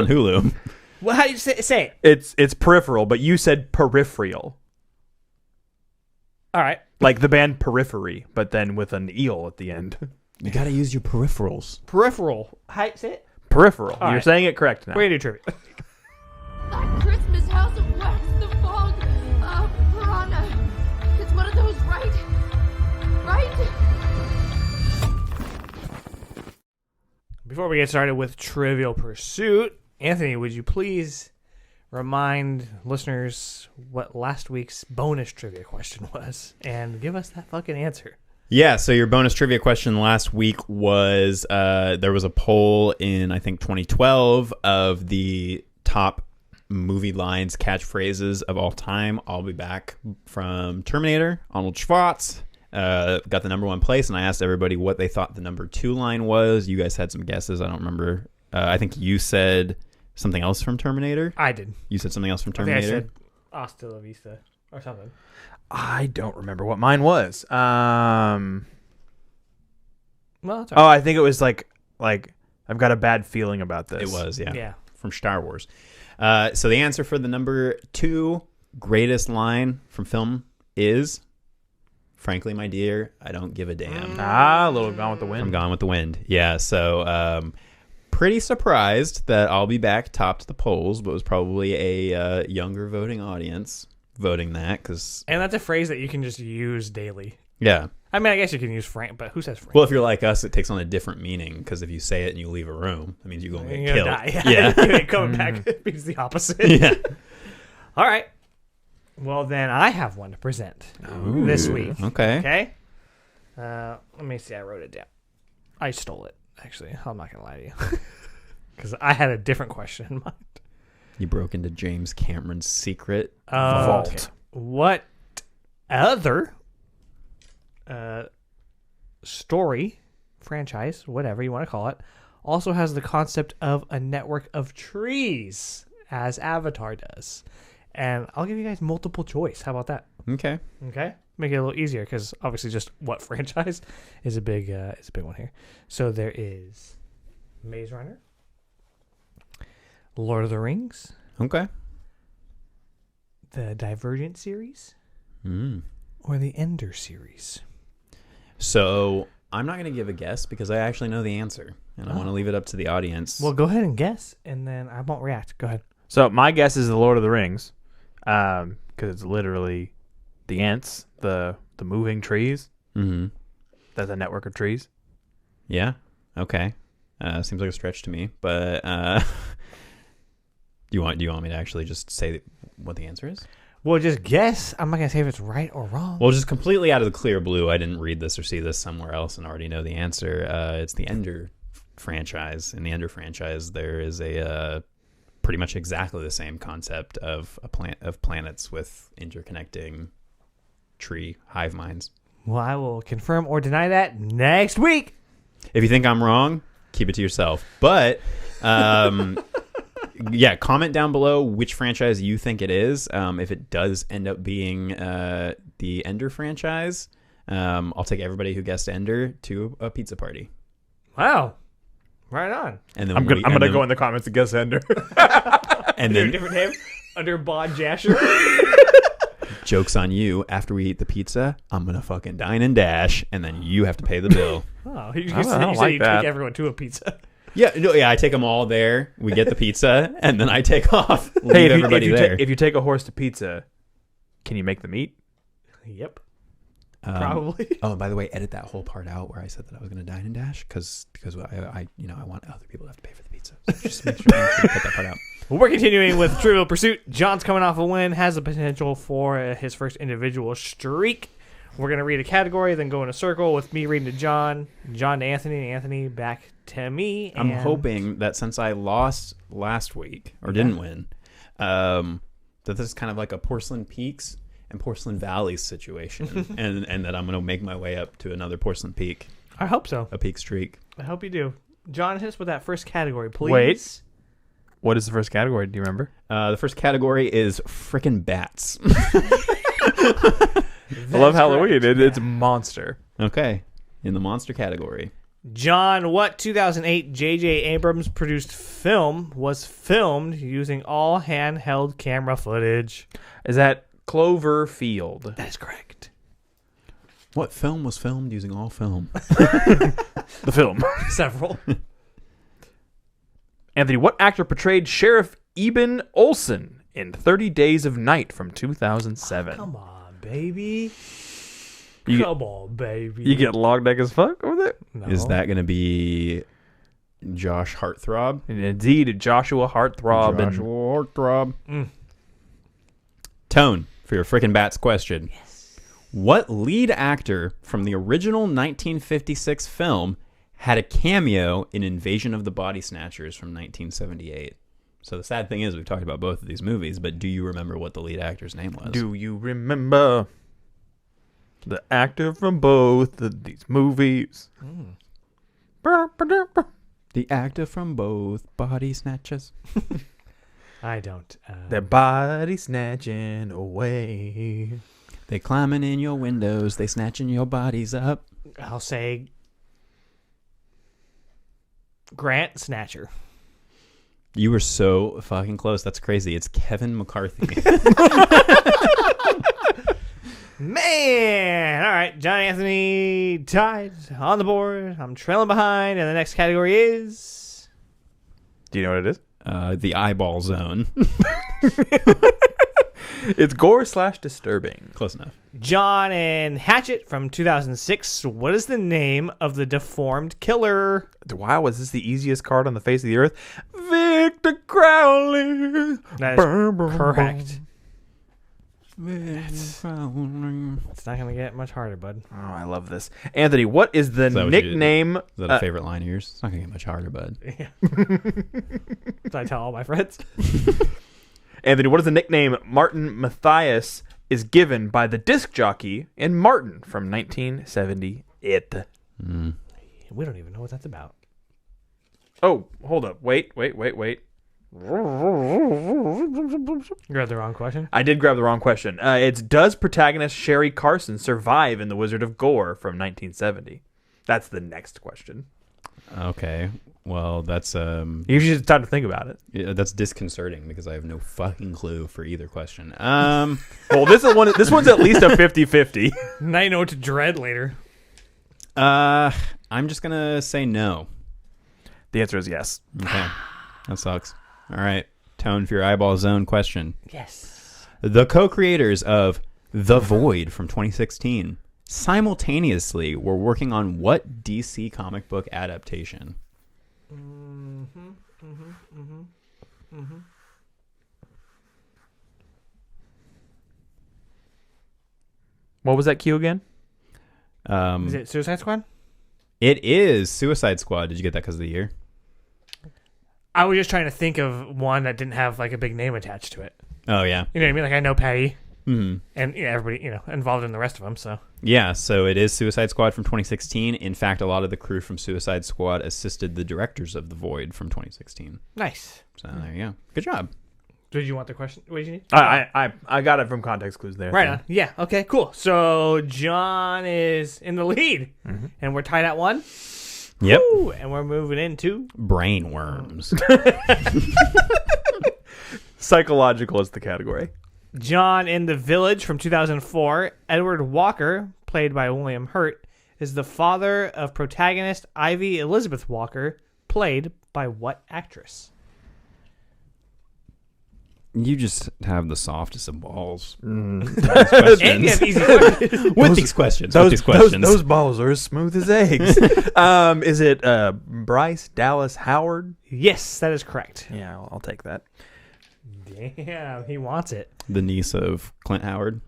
Hulu. Well, how do you say it? It's Peripheral, but you said Peripheral. All right. Like the band Periphery, but then with an eel at the end. You got to use your peripherals. Peripheral. How do you say it? Peripheral. All You're right. saying it correct now. We're going to do trivia. That Christmas house of wax, the fog, piranha. It's one of those, right? Right? Before we get started with Trivial Pursuit, Anthony, would you please remind listeners what last week's bonus trivia question was and give us that fucking answer? Yeah, so your bonus trivia question last week was there was a poll in, I think, 2012 of the top movie lines, catchphrases of all time. I'll be back from Terminator, Arnold Schwartz. Got the number 1 place, and I asked everybody what they thought the number 2 line was. You guys had some guesses. I don't remember. I think you said something else from Terminator. I did. You said something else from I think I Terminator? said Hasta la Vista or something. I don't remember what mine was. Well, that's all right. Oh, I think it was like I've got a bad feeling about this. It was, yeah. Yeah. From Star Wars. So the answer for the number 2 greatest line from film is, frankly, my dear, I don't give a damn. A little Gone with the From Wind. Gone with the Wind. Yeah, so pretty surprised that I'll be back topped the polls, but it was probably a younger voting audience voting that. And that's a phrase that you can just use daily. Yeah. I mean, I guess you can use Frank, but who says Frank? Well, if you're like us, it takes on a different meaning, because if you say it and you leave a room, that means you're going to get You're killed. gonna die. Yeah. You ain't coming back. It means the opposite. Yeah. All right. Well, then I have one to present this week. Okay. Okay? Let me see. I wrote it down. I stole it, actually. I'm not going to lie to you. Because I had a different question in mind. You broke into James Cameron's secret Vault. Okay. What other story, franchise, whatever you want to call it, also has the concept of a network of trees as Avatar does? And I'll give you guys multiple choice. How about that? Okay. Okay, make it a little easier because obviously, just what franchise is a big one here. So there is Maze Runner, Lord of the Rings, Okay. the Divergent series, Mm. or the Ender series. So I'm not going to give a guess because I actually know the answer, and I want to leave it up to the audience. Well, go ahead and guess, and then I won't react. Go ahead. So my guess is the Lord of the Rings, because it's literally the ants, the moving trees. Mm-hmm. That's a network of trees. Yeah. Okay. Seems like a stretch to me, but do you want me to actually just say what the answer is? Well, just guess. I'm not gonna say if it's right or wrong. Well, just completely out of the clear blue. I didn't read this or see this somewhere else and already know the answer. It's the Ender franchise. In the Ender franchise, there is a pretty much exactly the same concept of planets with interconnecting tree hive minds. Well, I will confirm or deny that next week. If you think I'm wrong, keep it to yourself. But yeah, comment down below which franchise you think it is. If it does end up being the Ender franchise, I'll take everybody who guessed Ender to a pizza party. Wow. Right on. And then I'm gonna go in the comments and guess Ender. and Under a then different name? Under Bod Jasher? joke's on you. After we eat the pizza, I'm gonna fucking dine and dash, and then you have to pay the bill. Oh, you I said like you that. take everyone to a pizza. Yeah, no, yeah. I take them all there. We get the pizza, and then I take off. Leave Hey, everybody there. if you take a horse to pizza, can you make the meat? Yep. Probably. Oh, and by the way, edit that whole part out where I said that I was going to dine and dash because I want other people to have to pay for the pizza. So just make sure you cut that part out. Well, we're continuing with Trivial Pursuit. John's coming off a win, has the potential for his first individual streak. We're going to read a category, then go in a circle with me reading to John, John to Anthony, and Anthony back to me. I'm and hoping that since I lost last week or didn't win, that this is kind of like a Porcelain Peaks and Porcelain Valleys situation, and that I'm going to make my way up to another Porcelain Peak, I hope so. a peak streak. I hope you do. John, hit us with that first category, please. Wait. What is the first category? Do you remember? The first category is frickin' bats. I love Halloween. It's monster. Okay, in the monster category. John, what 2008 J.J. Abrams produced film was filmed using all handheld camera footage? Is that Cloverfield? That is correct. What film was filmed using all film? The film. Several. Anthony, what actor portrayed Sheriff Eben Olsen in 30 Days of Night from 2007? Come on, baby. You Come on, baby. You get long neck as fuck over there? No. Is that going to be Josh Heartthrob? And indeed, Joshua Heartthrob. Joshua Heartthrob. Tone, for your frickin' bats question. Yes. What lead actor from the original 1956 film had a cameo in Invasion of the Body Snatchers from 1978? So the sad thing is we've talked about both of these movies, but do you remember what the lead actor's name was? Do you remember the actor from both of these movies? The actor from both Body Snatchers. I don't. Their body snatching away. They climbing in your windows. They snatching your bodies up. I'll say Grant Snatcher. You were so fucking close. That's crazy. It's Kevin McCarthy. Man! All right, John Anthony tied on the board. I'm trailing behind, and the next category is... Do you know what it is? The eyeball zone. It's gore/disturbing. Close enough. John and Hatchet from 2006. What is the name of the deformed killer? Wow, was this the easiest card on the face of the earth? Victor Crowley. That is correct. It's not going to get much harder, bud. Oh, I love this. Anthony, what is the that what you nickname? Is that a favorite line of yours? It's not going to get much harder, bud. Yeah. So I tell all my friends. Anthony, what is the nickname Martin Mathias is given by the disc jockey in Martin from 1978? We don't even know what that's about. Oh, hold up. Wait. You grabbed the wrong question. I did grab the wrong question. It's does protagonist Sherry Carson survive in The Wizard of Gore from 1970? That's the next question. Okay. Well, that's You should have time to think about it. yeah, that's disconcerting because I have no fucking clue for either question. Well, this one's at least a 50-50. Now you know what to dread later. I'm just gonna say no. The answer is yes. Okay. That sucks. All right. Tone for your eyeball zone question. Yes. The co-creators of The Void from 2016 simultaneously were working on what DC comic book adaptation? What was that cue again? Is it Suicide Squad? It is Suicide Squad. Did you get that because of the year? I was just trying to think of one that didn't have like a big name attached to it. Oh yeah. You know what I mean? Like I know Patty, Hmm. and everybody involved in the rest of them. So Yeah, so it is Suicide Squad from 2016. In fact, a lot of the crew from Suicide Squad assisted the directors of The Void from 2016. nice. So there you go. Good job. Did you want the question? What did you need? I got it from context clues there. Right on. Yeah. Okay. Cool. So John is in the lead, and we're tied at 1. Yep. Woo, and we're moving into Brain worms. Psychological is the category. John in the Village from 2004. Edward Walker, played by William Hurt, is the father of protagonist Ivy Elizabeth Walker, played by what actress? You just have the softest of balls. And you have easy questions. With these questions. With these questions. Those balls are as smooth as eggs. Is it Bryce Dallas Howard? Yes, that is correct. Yeah, I'll take that. Damn, he wants it. The niece of Clint Howard.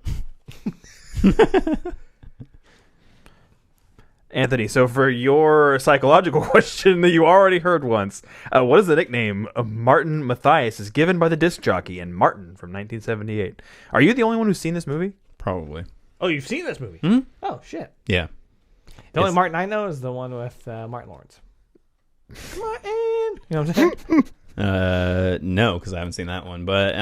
Anthony, so for your psychological question that you already heard once, what is the nickname of Martin Mathias is given by the disc jockey in Martin from 1978? Are you the only one who's seen this movie? Probably. Oh, you've seen this movie? Hmm? Oh, shit. Yeah. The only It's- Martin I know is the one with Martin Lawrence. Martin! You know what I'm saying? No, because I haven't seen that one. But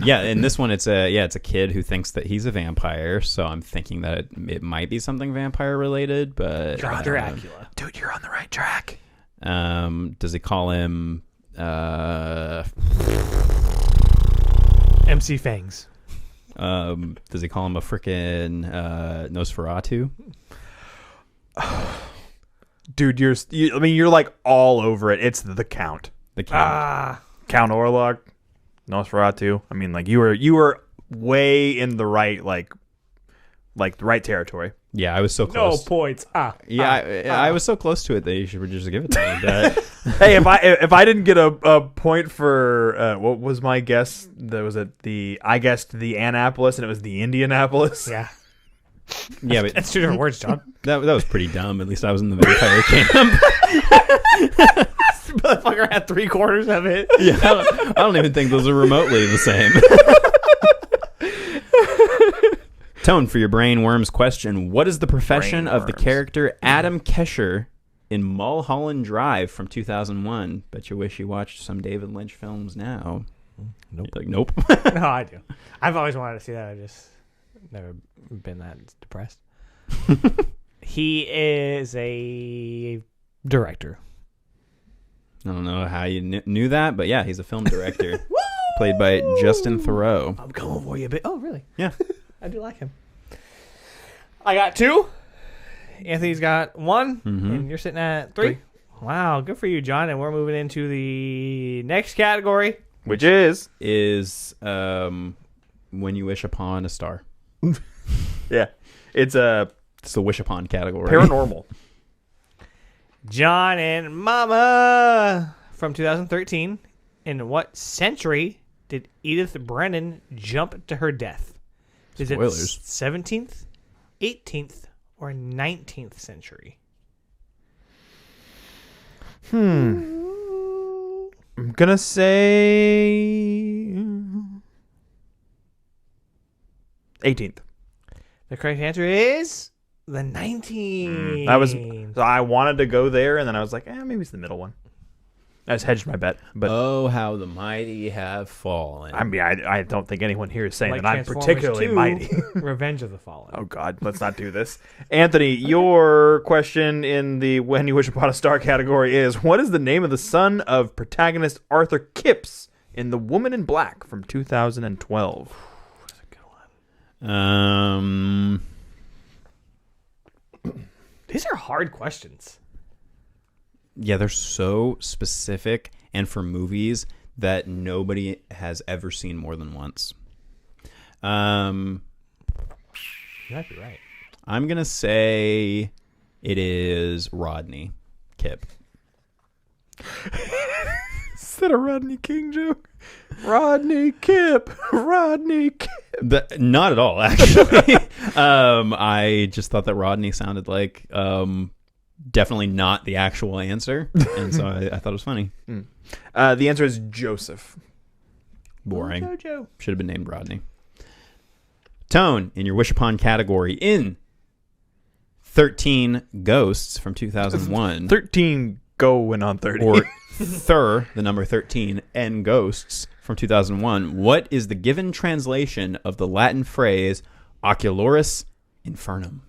yeah, in this one, it's a kid who thinks that he's a vampire. So I'm thinking that it might be something vampire related. But I don't know. Dracula. Dude, you're on the right track. Does he call him? MC Fangs. Does he call him a frickin' Nosferatu? Dude, you're like all over it. It's the Count. The Count. Count Orlok, Nosferatu. I mean, like you were way in the right the right territory. Yeah, I was so No close. points. I was so close to it that you should just give it to me. But Hey, if I didn't get a point for what was my guess? I guessed the Annapolis and it was the Indianapolis. Yeah. yeah, but That's 2 different words, John. that was pretty dumb. At least I was in the vampire camp. Motherfucker had 3/4 of it. Yeah, I don't even think those are remotely the same. Tone, for your brain worms question, what is the profession of the Brainworms. character Adam Kesher in Mulholland Drive from 2001? Bet you wish you watched some David Lynch films now. Nope. You're like, nope. No, I do. I've always wanted to see that. I just never been that depressed. He is a director. I don't know how you knew that, but yeah, he's a film director. Played by Justin Theroux. I'm coming for you, but oh, really? Yeah. I do like him. I got 2. Anthony's got 1, and you're sitting at 3. Wow, good for you, John. And we're moving into the next category. Which is When you wish upon a star. it's It's the wish upon category. paranormal. John and Mama from 2013. In what century did Edith Brennan jump to her death? Is Spoilers. it 17th, 18th, or 19th century? I'm gonna say 18th. The correct answer is the 19th. So I wanted to go there, and then I was like, maybe it's the middle one. I just hedged my bet, but Oh, how the mighty have fallen. I mean, I don't think anyone here is saying Like that I'm Transformers particularly 2, mighty. Revenge of the Fallen. Oh God, let's not do this. Anthony, your question in the When You Wish Upon a Star category is: what is the name of the son of protagonist Arthur Kipps in The Woman in Black from 2012? These are hard questions. Yeah, they're so specific and for movies that nobody has ever seen more than once. You might be right. I'm going to say it is Rodney Kipp. Is that a Rodney King joke? Rodney Kipp. Rodney Kipp. Not at all, actually. I just thought that Rodney sounded like definitely not the actual answer, and so I thought it was funny. The answer is Joseph. Boring. Jojo. Should have been named Rodney. Tone, in your Wish Upon category, in 13 Ghosts from 2001. 13 going on 30. Or the number 13, and Ghosts from 2001. What is the given translation of the Latin phrase Ocularis Infernum?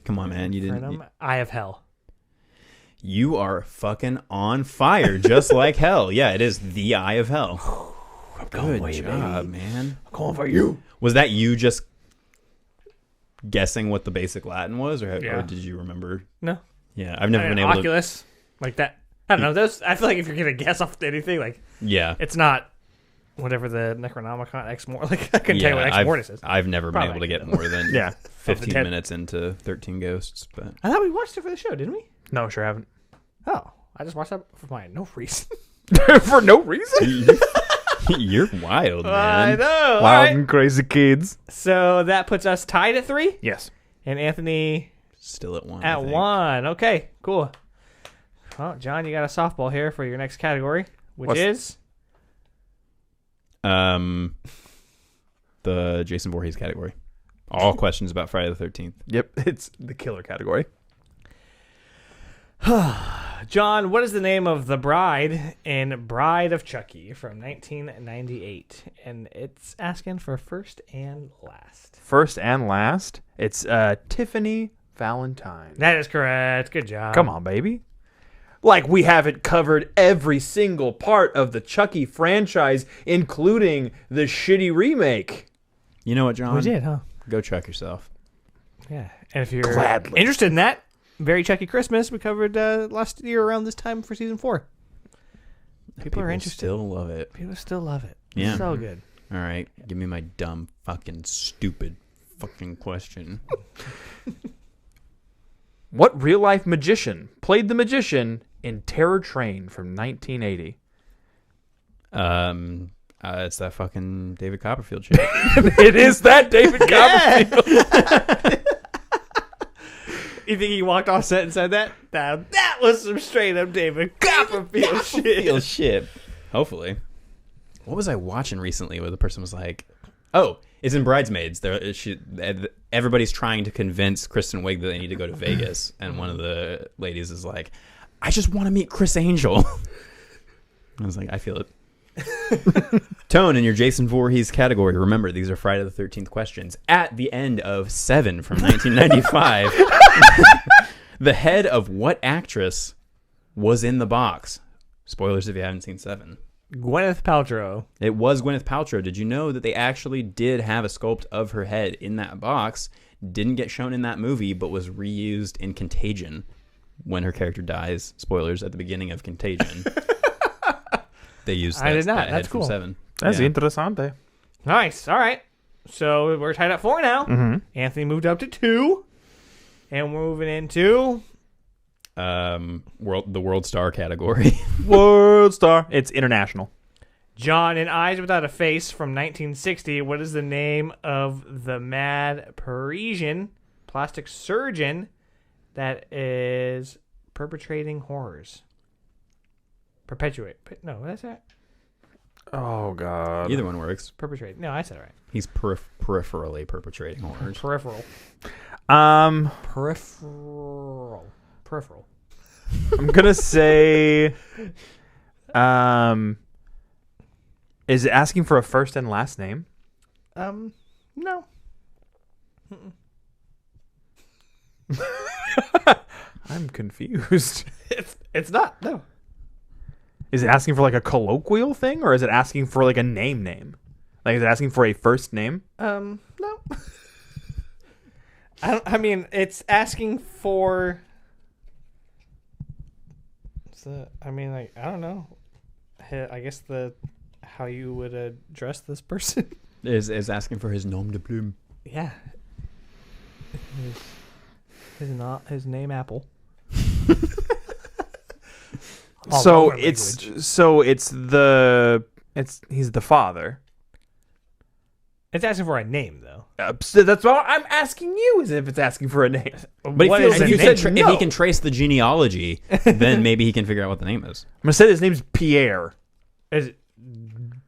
Come on, man. You didn't. Eye of Hell. You are fucking on fire, just like hell. Yeah, it is the Eye of Hell. Good job, man. I'm calling for you. Was that you just guessing what the basic Latin was, or Yeah. did you remember? No. Yeah, I've never been able Oculus, like that. I don't know. Those. I feel like if you're gonna guess off anything, like to. Yeah. it's not whatever the Necronomicon Ex Mortis. Like I couldn't tell you what Ex Mortis is. I've never been Probably able to get not. more than Yeah. 15 10. minutes into 13 Ghosts, but I thought we watched it for the show, didn't we? No, sure haven't. Oh, I just watched that for my no reason. For no reason. you're wild, I man. know. Wild All right. and crazy kids. So that puts us tied at 3, Yes. and Anthony Still at 1. I at think. 1. Okay, cool. Well, John, you got a softball here for your next category, which is The Jason Voorhees category. All questions about Friday the 13th. Yep. It's the killer category. John. What is the name of the bride in Bride of Chucky from 1998? And it's asking for first and last. First and last, it's Tiffany Valentine. That is correct. Good job. Come on, baby. Like we haven't covered every single part of the Chucky franchise, including the shitty remake. You know what, John? We did, huh? Go check yourself. Yeah. And if you're Gladly. interested in that, Very Chucky Christmas, we covered last year around this time for season 4. People are interested. Still love it. People still love it. Yeah. So good. All right. Give me my dumb, fucking, stupid fucking question. What real-life magician played the magician in Terror Train from 1980? It's that fucking David Copperfield shit. It is that David Copperfield. You think he walked off set and said that? Now, that was some straight up David Copperfield shit. Shit. Hopefully. What was I watching recently where the person was like, oh, it's in Bridesmaids. Everybody's trying to convince Kristen Wiig that they need to go to Vegas. And one of the ladies is like, I just want to meet Chris Angel. I was like, I feel it. Tone, in your Jason Voorhees category, remember, these are Friday the 13th questions. At the end of 7 from 1995, the head of what actress was in the box? Spoilers if you haven't seen 7. Gwyneth Paltrow. It was Gwyneth Paltrow. Did you know that they actually did have a sculpt of her head in that box? Didn't get shown in that movie, but was reused in Contagion when her character dies. Spoilers at the beginning of Contagion. They used that, I did not. that head That's from cool. 7. That's Yeah. interessante. Nice. All right. So we're tied at 4 now. Mm-hmm. Anthony moved up to 2. And we're moving into The World Star category. World Star. It's international. John in Eyes Without a Face from 1960. What is the name of the mad Parisian plastic surgeon that is perpetrating horrors? No, that's that. Oh, God. Either one works. Perpetrate. No, I said it right. He's peripherally perpetrating horrors. Peripheral. I'm going to say... Is it asking for a first and last name? No. I'm confused. It's not. No. Is it asking for like a colloquial thing, or is it asking for like a name? Like, is it asking for a first name? No. I mean, it's asking for. I don't know. I guess how you would address this person. Is asking for his nom de plume. Yeah. His name Apple. So he's the father. It's asking for a name, though. So that's why I'm asking you, is if it's asking for a name. But What if, is if, the you name? said if he can trace the genealogy, then maybe he can figure out what the name is. I'm gonna say his name's Pierre.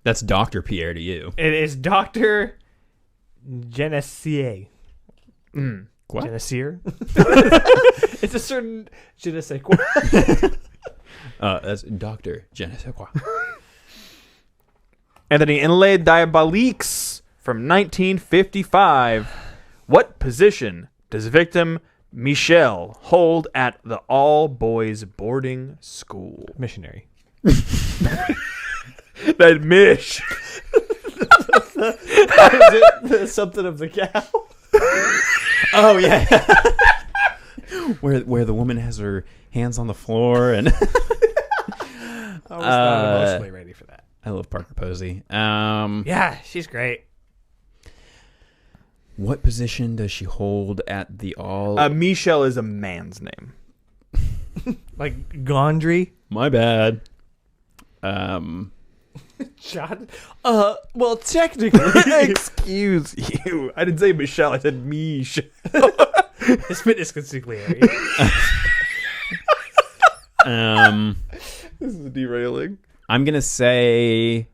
That's Dr. Pierre to you. It is Dr. Genesier. What? Genesier? It's a certain je ne sais quoi. That's Dr. Genesequa. Anthony, in Les Diaboliques from 1955, what position does victim Michel hold at the all-boys boarding school? Missionary. That Mish. Something of the cow. Oh, yeah. where the woman has her hands on the floor. And I was not emotionally ready for that. I love Parker Posey. Yeah, she's great. What position does she hold at the all... Michel is a man's name. Like Gondry. My bad. John. Well, technically. Excuse you. I didn't say Michelle. I said Mish. His fitness consigliere. This is derailing. I'm going to say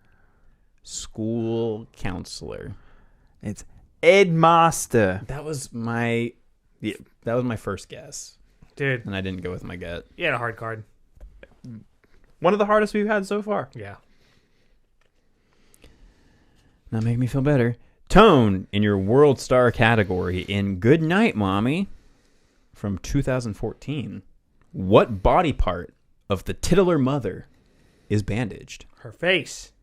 school counselor. It's Ed Master. That was my first guess. Dude, And I didn't go with my gut. you had a hard card. One of the hardest we've had so far. Yeah. Not making me feel better. Tone in your World Star category in Good Night, Mommy from 2014. What body part of the titular mother is bandaged? Her face.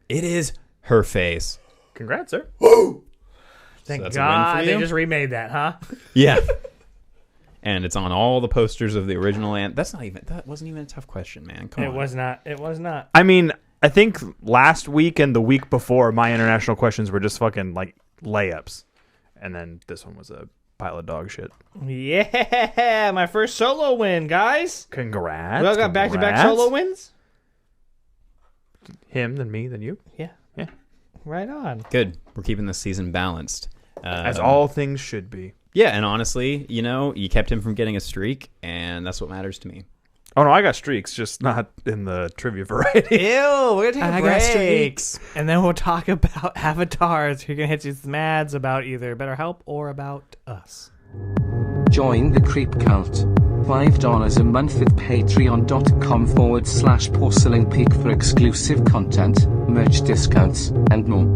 It is her face. Congrats, sir. Thank that's a win God for they you? just remade that, huh? Yeah. And it's on all the posters of the original. And that wasn't even a tough question, man. Come on. It was not. It was not. I mean, I think last week and the week before, my international questions were just fucking like layups. And then this one was a pile of dog shit. Yeah, my first solo win, guys. Congrats. We all got back-to-back Congrats. solo wins. Him, then me, then you. Yeah. Yeah. Right on. Good. We're keeping this season balanced. As all things should be. Yeah, and honestly, you kept him from getting a streak, and that's what matters to me. Oh, no, I got streaks, just not in the trivia variety. Ew, we're going to take a I got break. streaks. And then we'll talk about avatars. You're going to hit you some ads about either BetterHelp or about us. Join the Creep Cult. $5 a month at patreon.com/Porcelain Peak for exclusive content, merch discounts, and more.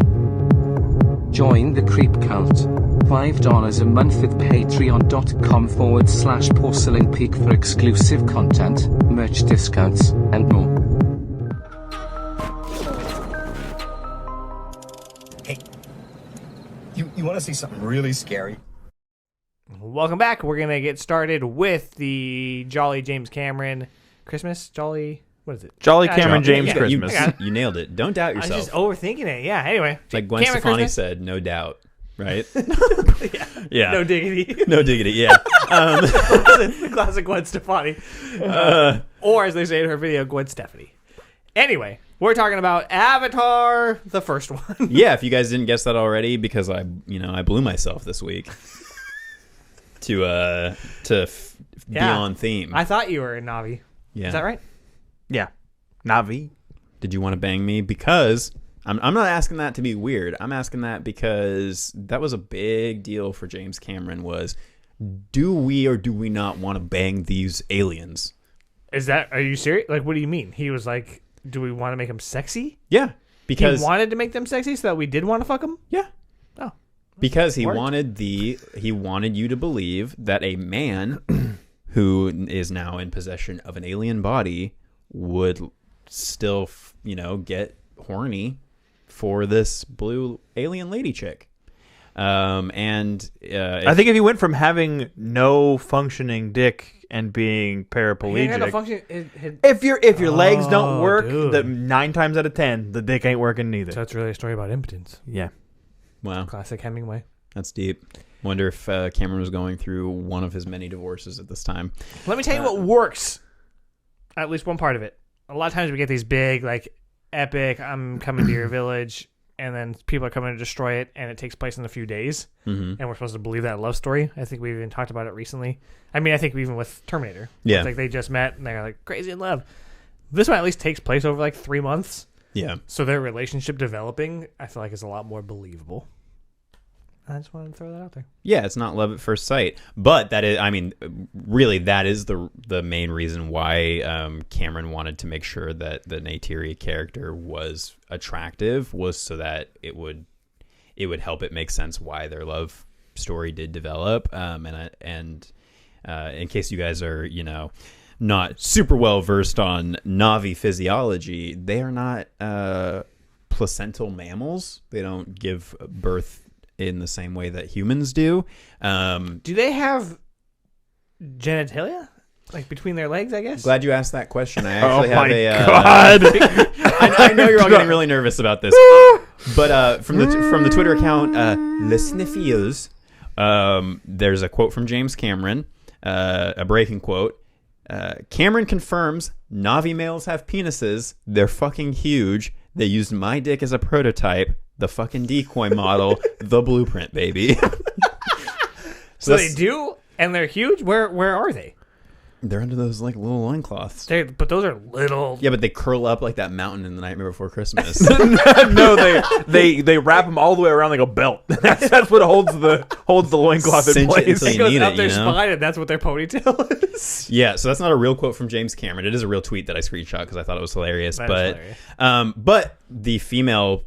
Join the Creep Cult. $5 a month at patreon.com/Porcelain Peak for exclusive content, merch discounts, and more. Hey, you want to see something really scary? Welcome back. We're going to get started with the Jolly James Cameron Christmas. Jolly, what is it? Jolly Yeah, Cameron Jolly- James yeah, Christmas. You nailed it. Don't doubt I was yourself. just overthinking it. Yeah, anyway. Like Gwen Cameron Stefani Christmas? said, no doubt, right? Yeah. No diggity. No diggity, yeah. The classic Gwen Stefani. Or as they say in her video, Gwen Stefani. Anyway, we're talking about Avatar, the first one. Yeah, if you guys didn't guess that already, because I blew myself this week to be Yeah. on theme. I thought you were in Navi. Yeah. Is that right? Yeah. Navi. Did you want to bang me? Because I'm not asking that to be weird. I'm asking that because that was a big deal for James Cameron. Was do we or do we not want to bang these aliens? Are you serious? Like, what do you mean? He was like, do we want to make them sexy? Yeah, because He wanted to make them sexy so that we did want to fuck them? yeah, Oh. because he Worked. wanted you to believe that a man who is now in possession of an alien body would still get horny for this blue alien lady chick. I think if he went from having no functioning dick and being He had a paraplegic, function. if your legs don't work, dude. the 9 times out of 10, the dick ain't working neither. So it's really a story about impotence. Yeah. wow, Classic Hemingway. that's deep. Wonder if Cameron was going through one of his many divorces at this time. Let me tell you what works. At least one part of it. A lot of times we get these big, like, epic, I'm coming to your village, and then people are coming to destroy it, and it takes place in a few days, and we're supposed to believe that love story. I think we even talked about it recently. I mean, I think even with Terminator. Yeah. It's like they just met, and they're like crazy in love. This one at least takes place over like 3 months. Yeah. So their relationship developing, I feel like, is a lot more believable. I just wanted to throw that out there. Yeah, it's not love at first sight, but that is, I mean, really, that is the main reason why Cameron wanted to make sure that the Neytiri character was attractive, was so that it would help it make sense why their love story did develop. And in case you guys are, not super well versed on Na'vi physiology, they are not placental mammals. They don't give birth in the same way that humans do. Do they have genitalia? Like between their legs, I guess? Glad you asked that question. I actually God. I know you're all getting really nervous about this. But from the Twitter account, Les Sniffios, there's a quote from James Cameron, a breaking quote. Cameron confirms Na'vi males have penises. They're fucking huge. They used my dick as a prototype. The fucking decoy model, the blueprint, baby. So they do, and they're huge. Where are they? They're under those like little loincloths. But those are little. Yeah, but they curl up like that mountain in The Nightmare Before Christmas. No, they wrap them all the way around like a belt. That's what holds the loincloth in Cinch it place. until It you goes need up it, their you know? spine, and that's what their ponytail is. Yeah, so that's not a real quote from James Cameron. It is a real tweet that I screenshot because I thought it was hilarious. That but is hilarious. But the female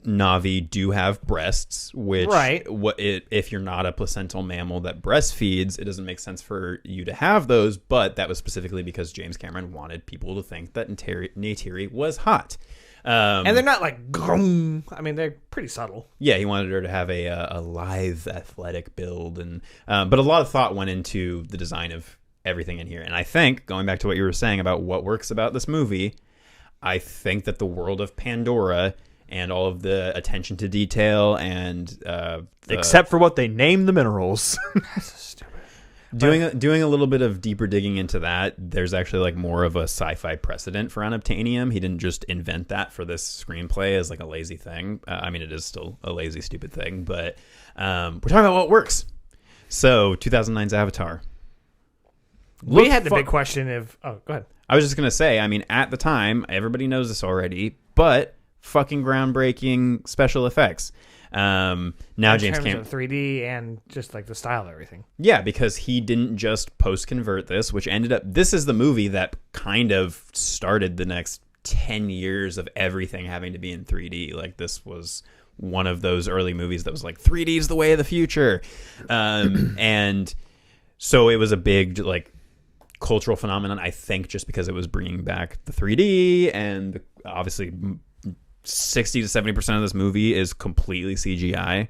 Na'vi do have breasts, which Right. If you're not a placental mammal that breastfeeds, it doesn't make sense for you to have those. But that was specifically because James Cameron wanted people to think that Neytiri was hot. And they're not like, grum. I mean, they're pretty subtle. Yeah, he wanted her to have a lithe, athletic build, and but a lot of thought went into the design of everything in here. And I think, going back to what you were saying about what works about this movie, I think that the world of Pandora and all of the attention to detail and Except for what they name the minerals. doing a little bit of deeper digging into that, there's actually like more of a sci-fi precedent for unobtainium. He didn't just invent that for this screenplay as like a lazy thing. I mean, it is still a lazy, stupid thing, but we're talking about what works. So 2009's Avatar. We had the big question of... Oh, go ahead. I was just going to say, I mean, at the time, everybody knows this already, but fucking groundbreaking special effects. Now James Cameron, 3D and just like the style of everything. yeah, because he didn't just post convert this, which ended up, this is the movie that kind of started the next 10 years of everything having to be in 3D. Like, this was one of those early movies that was like 3D is the way of the future. And so it was a big like cultural phenomenon, I think, just because it was bringing back the 3D, and obviously 60 to 70% of this movie is completely CGI.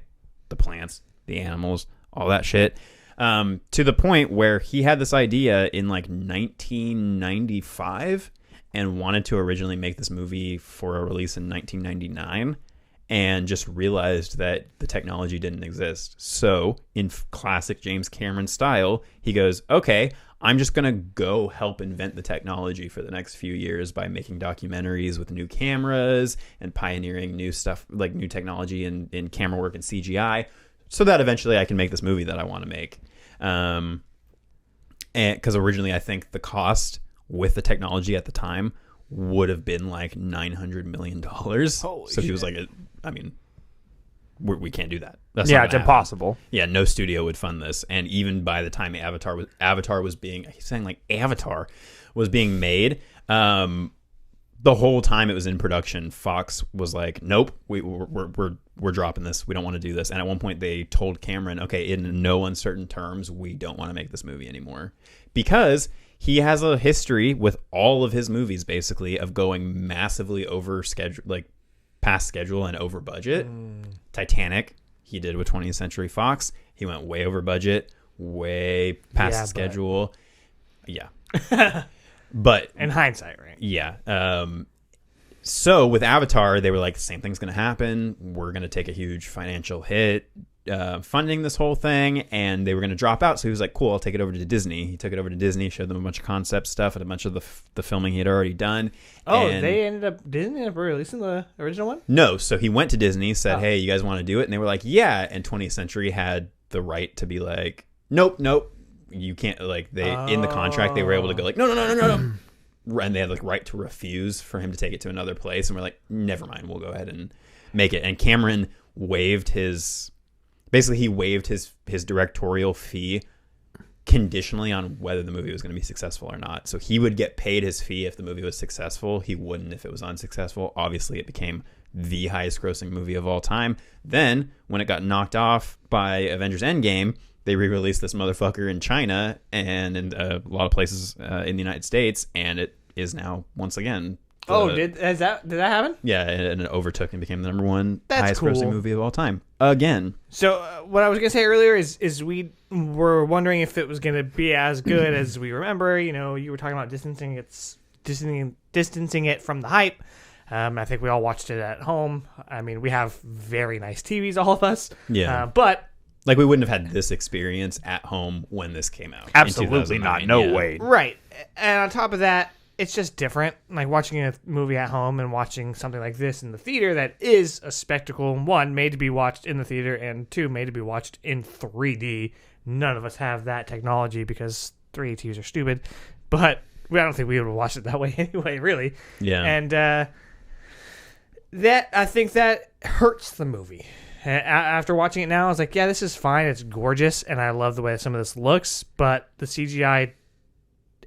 The plants, the animals, all that shit. To the point where he had this idea in like 1995 and wanted to originally make this movie for a release in 1999, and just realized that the technology didn't exist. So in classic James Cameron style, he goes, okay, I'm just going to go help invent the technology for the next few years by making documentaries with new cameras and pioneering new stuff, like new technology in camera work and CGI, so that eventually I can make this movie that I want to make. And because originally I think the cost with the technology at the time would have been like $900 million. So he was like, I mean, we can't do that. That's Yeah, not it's gonna happen. impossible. Yeah, no studio would fund this. And even by the time Avatar was being, he's saying like Avatar was being made, the whole time it was in production, Fox was like, nope, we're dropping this. We don't want to do this. And at one point they told Cameron, okay, in no uncertain terms, we don't want to make this movie anymore, because he has a history with all of his movies basically of going massively over schedule, like past schedule and over budget. Titanic, he did with 20th Century Fox. He went way over budget, way past schedule. Yeah. But in hindsight, right? Yeah. So with Avatar, they were like, the same thing's going to happen. We're going to take a huge financial hit. funding this whole thing, and they were going to drop out. So he was like, cool, I'll take it over to Disney. He took it over to Disney, showed them a bunch of concept stuff and a bunch of the filming he had already done. Oh, and Disney ended up releasing the original one? No, so he went to Disney, said, hey, you guys want to do it? And they were like, yeah. And 20th Century had the right to be like, nope, you can't. Like, they in the contract, they were able to go like, no. And they had like right to refuse for him to take it to another place. And we're like, never mind, we'll go ahead and make it. And Cameron waived his directorial fee conditionally on whether the movie was going to be successful or not. So he would get paid his fee if the movie was successful. He wouldn't if it was unsuccessful. Obviously, it became the highest grossing movie of all time. Then, when it got knocked off by Avengers Endgame, they re-released this motherfucker in China and in a lot of places in the United States, and it is now once again. Did that happen? Yeah, and it overtook and became the number one That's highest cool. grossing movie of all time again. So what I was gonna say earlier is we were wondering if it was gonna be as good as we remember. You know, you were talking about distancing it from the hype. I think we all watched it at home. I mean, we have very nice TVs, all of us. Yeah, but. Like, we wouldn't have had this experience at home when this came out. Absolutely not. No way. Right. And on top of that, it's just different. Like, watching a movie at home and watching something like this in the theater that is a spectacle. One, made to be watched in the theater, and two, made to be watched in 3D. None of us have that technology because 3D TVs are stupid. But I don't think we would have watched it that way anyway, really. Yeah. And I think that hurts the movie. After watching it now, I was like, yeah, this is fine. It's gorgeous, and I love the way some of this looks, but the CGI,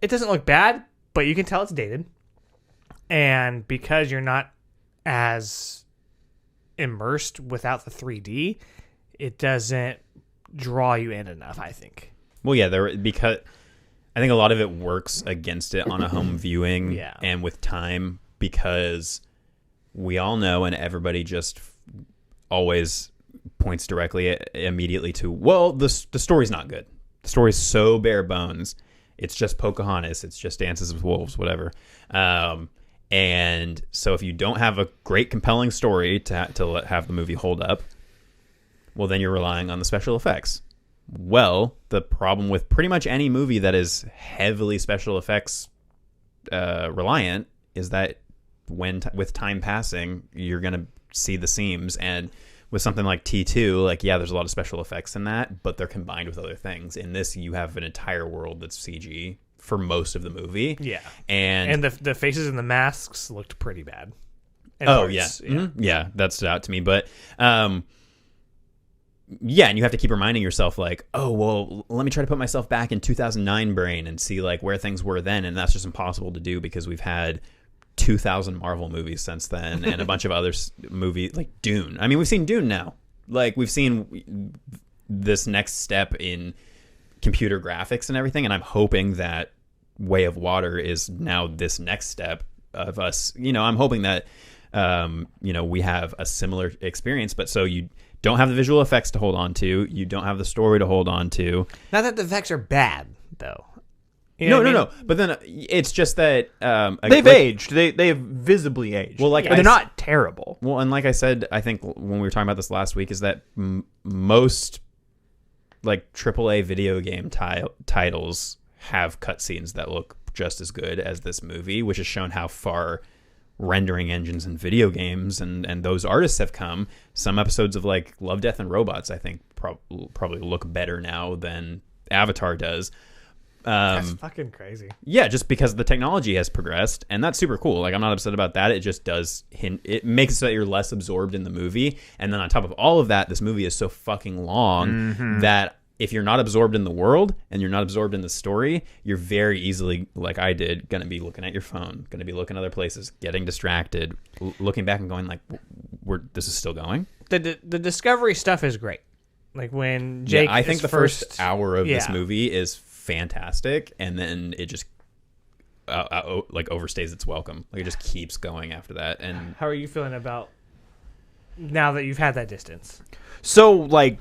it doesn't look bad, but you can tell it's dated. And because you're not as immersed without the 3D, it doesn't draw you in enough, I think. Well, yeah, because I think a lot of it works against it on a home viewing and with time, because we all know, and everybody just always points directly immediately to, well, the story's not good. The story's so bare bones. It's just Pocahontas. It's just Dances with Wolves, whatever. And so if you don't have a great, compelling story to have the movie hold up, well, then you're relying on the special effects. Well, the problem with pretty much any movie that is heavily special effects reliant is that with time passing, you're going to see the seams. And with something like T2, like, yeah, there's a lot of special effects in that, but they're combined with other things. In this, you have an entire world that's CG for most of the movie. Yeah. And the faces and the masks looked pretty bad. Yeah. Mm-hmm. Yeah, that stood out to me. But yeah, and you have to keep reminding yourself, like, oh, well, let me try to put myself back in 2009 brain and see, like, where things were then. And that's just impossible to do because we've had 2,000 Marvel movies since then and a bunch of other movies like Dune. I mean, we've seen Dune now. Like, we've seen this next step in computer graphics and everything, and I'm hoping that Way of Water is now this next step of us. You know, I'm hoping that we have a similar experience, but so you don't have the visual effects to hold on to, you don't have the story to hold on to. Not that the effects are bad, though. You know no. But then it's just that they've aged. They've visibly aged. Well, like, but they're not terrible. Well, and like I said, I think when we were talking about this last week, is that most like AAA video game titles have cutscenes that look just as good as this movie, which has shown how far rendering engines and video games and those artists have come. Some episodes of like Love, Death, and Robots, I think, probably look better now than Avatar does. That's fucking crazy. Yeah, just because the technology has progressed, and that's super cool. Like, I'm not upset about that. It just does it makes it so that you're less absorbed in the movie. And then on top of all of that, this movie is so fucking long that if you're not absorbed in the world and you're not absorbed in the story, you're very easily, like I did, gonna be looking at your phone, gonna be looking other places, getting distracted, looking back and going like, this is still going. The Discovery stuff is great. Like when Jake, I think the first hour of this movie is fantastic, and then it just like overstays its welcome. Like, it just keeps going after that. And how are you feeling about now that you've had that distance? So, like,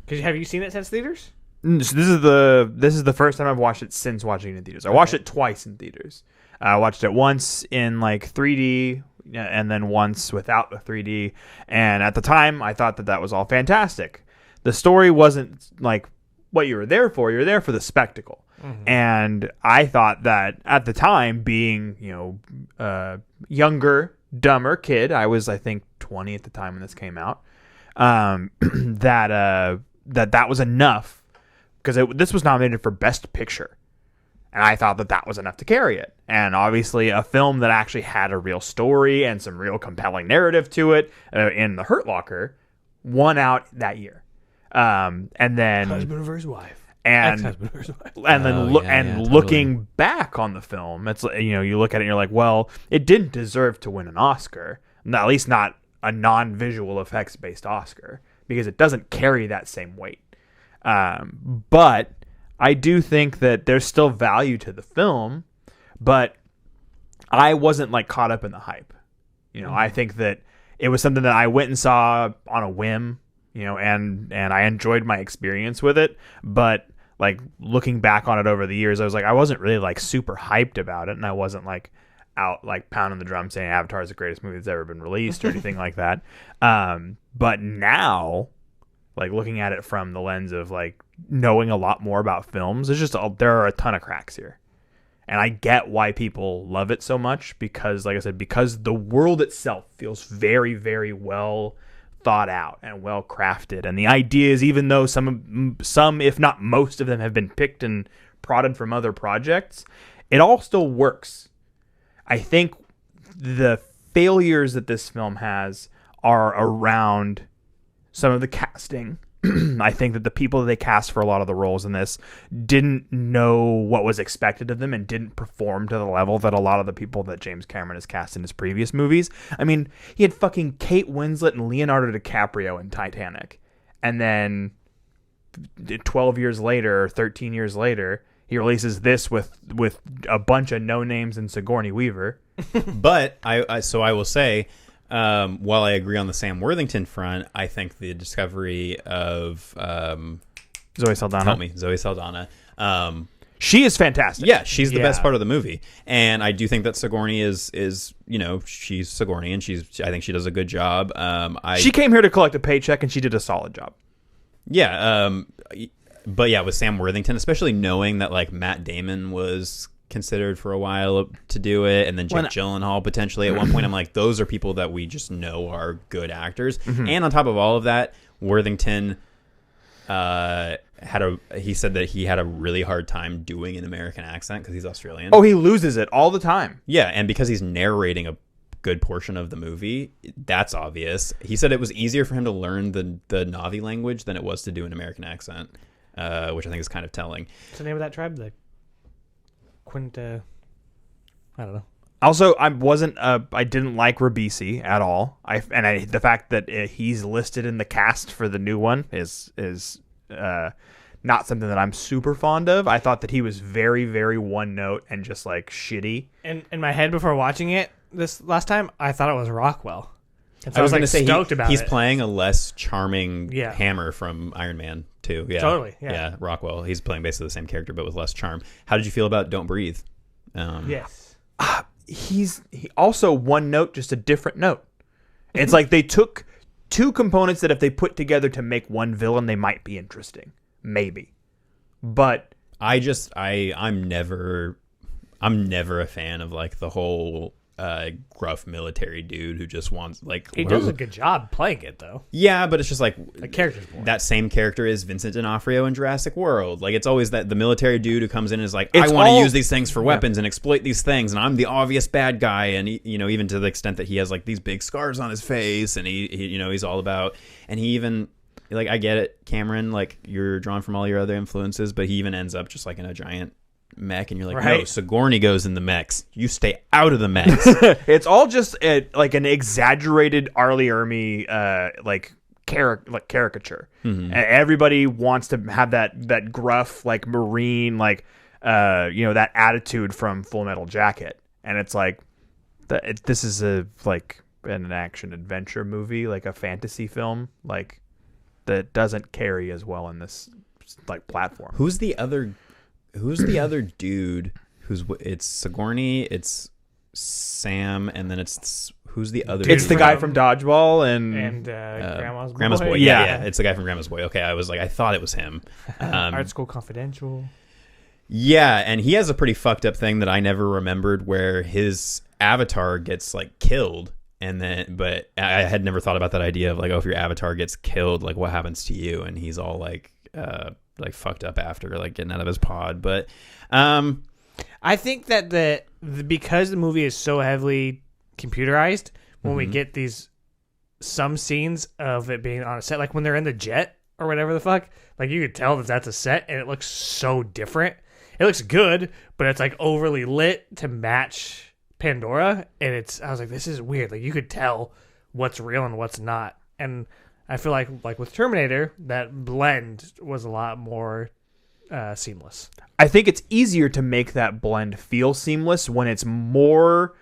have you seen it since theaters? So this is the first time I've watched it since watching it in theaters. I watched it twice in theaters. I watched it once in like 3D and then once without the 3D. And at the time, I thought that was all fantastic. The story wasn't like what you were there for. You're there for the spectacle. And I thought that at the time, being, younger, dumber kid, I was, I think, 20 at the time when this came out, that was enough, because this was nominated for Best Picture. And I thought that was enough to carry it. And obviously a film that actually had a real story and some real compelling narrative to it, in The Hurt Locker, won out that year. And then Husband versus wife. And Ex-husband versus wife. and then totally. looking back on the film, it's, you look at it and you're like, well, it didn't deserve to win an Oscar, at least not a non-visual effects based Oscar, because it doesn't carry that same weight. But I do think that there's still value to the film, but I wasn't like caught up in the hype. I think that it was something that I went and saw on a whim, and I enjoyed my experience with it. But like looking back on it over the years, I was like, I wasn't really like super hyped about it, and I wasn't like out like pounding the drum saying Avatar is the greatest movie that's ever been released or anything like that. But now, like looking at it from the lens of like knowing a lot more about films, there are a ton of cracks here. And I get why people love it so much, because, like I said, because the world itself feels very, very well thought out and well crafted. And the ideas, even though some, if not most of them, have been picked and prodded from other projects, it all still works. I think the failures that this film has are around some of the casting. I think that the people that they cast for a lot of the roles in this didn't know what was expected of them and didn't perform to the level that a lot of the people that James Cameron has cast in his previous movies. I mean, he had fucking Kate Winslet and Leonardo DiCaprio in Titanic. And then 12 years later, 13 years later, he releases this with a bunch of no names and Sigourney Weaver. But I will say, while I agree on the Sam Worthington front, I think the discovery of Zoe Saldana. Help me, Zoe Saldana. She is fantastic. Yeah, she's the best part of the movie, and I do think that Sigourney is she's Sigourney, and I think she does a good job. She came here to collect a paycheck, and she did a solid job. Yeah, but yeah, with Sam Worthington, especially knowing that like Matt Damon was considered for a while to do it, and then Jake Gyllenhaal potentially at one point, I'm like, those are people that we just know are good actors. And on top of all of that, Worthington he said that he had a really hard time doing an American accent because he's Australian. Oh, he loses it all the time. Yeah, and because he's narrating a good portion of the movie, that's obvious. He said it was easier for him to learn the Na'vi language than it was to do an American accent, which I think is kind of telling. What's the name of that tribe? The I don't know. Also, I didn't like Ribisi at all. The fact that he's listed in the cast for the new one is not something that I'm super fond of. I thought that he was very, very one note and just like shitty. And in my head before watching it this last time, I thought it was Rockwell. And so I was like going to say stoked about he's it. playing a less charming Hammer from Iron Man 2. Yeah, totally. Yeah, Rockwell. He's playing basically the same character but with less charm. How did you feel about Don't Breathe? Yes. He also one note, just a different note. It's like they took two components that if they put together to make one villain, they might be interesting, maybe. But I'm never a fan of like the whole gruff military dude who just wants like he does a good job playing it though. Yeah, but it's just like the character's boring. That same character is Vincent D'Onofrio in Jurassic World. Like it's always that the military dude who comes in and is like, I want to use these things for weapons and exploit these things, and I'm the obvious bad guy. And he, even to the extent that he has like these big scars on his face, and he he's all about. And he even like, I get it, Cameron, like you're drawn from all your other influences, but he even ends up just like in a giant mech, and you're like, no, Sigourney goes in the mechs. You stay out of the mechs. It's all just like an exaggerated Arlie Ermy caricature. And everybody wants to have that gruff like Marine like that attitude from Full Metal Jacket, and it's like this is an action adventure movie, like a fantasy film, like that doesn't carry as well in this like platform. Who's the other dude? It's Sigourney, it's Sam, and then it's who's the other? It's the guy from- from Dodgeball and Grandma's Boy. Yeah. Yeah, it's the guy from Grandma's Boy. Okay, I was like, I thought it was him. Art School Confidential. Yeah, and he has a pretty fucked up thing that I never remembered, where his avatar gets like killed, but I had never thought about that idea of like, oh, if your avatar gets killed, like what happens to you? And he's all like fucked up after like getting out of his pod. But I think that because the movie is so heavily computerized, when we get some scenes of it being on a set, like when they're in the jet or whatever the fuck, like you could tell that that's a set, and it looks so different. It looks good, but it's like overly lit to match Pandora, and I was like, this is weird. Like you could tell what's real and what's not, and I feel like with Terminator, that blend was a lot more seamless. I think it's easier to make that blend feel seamless when it's more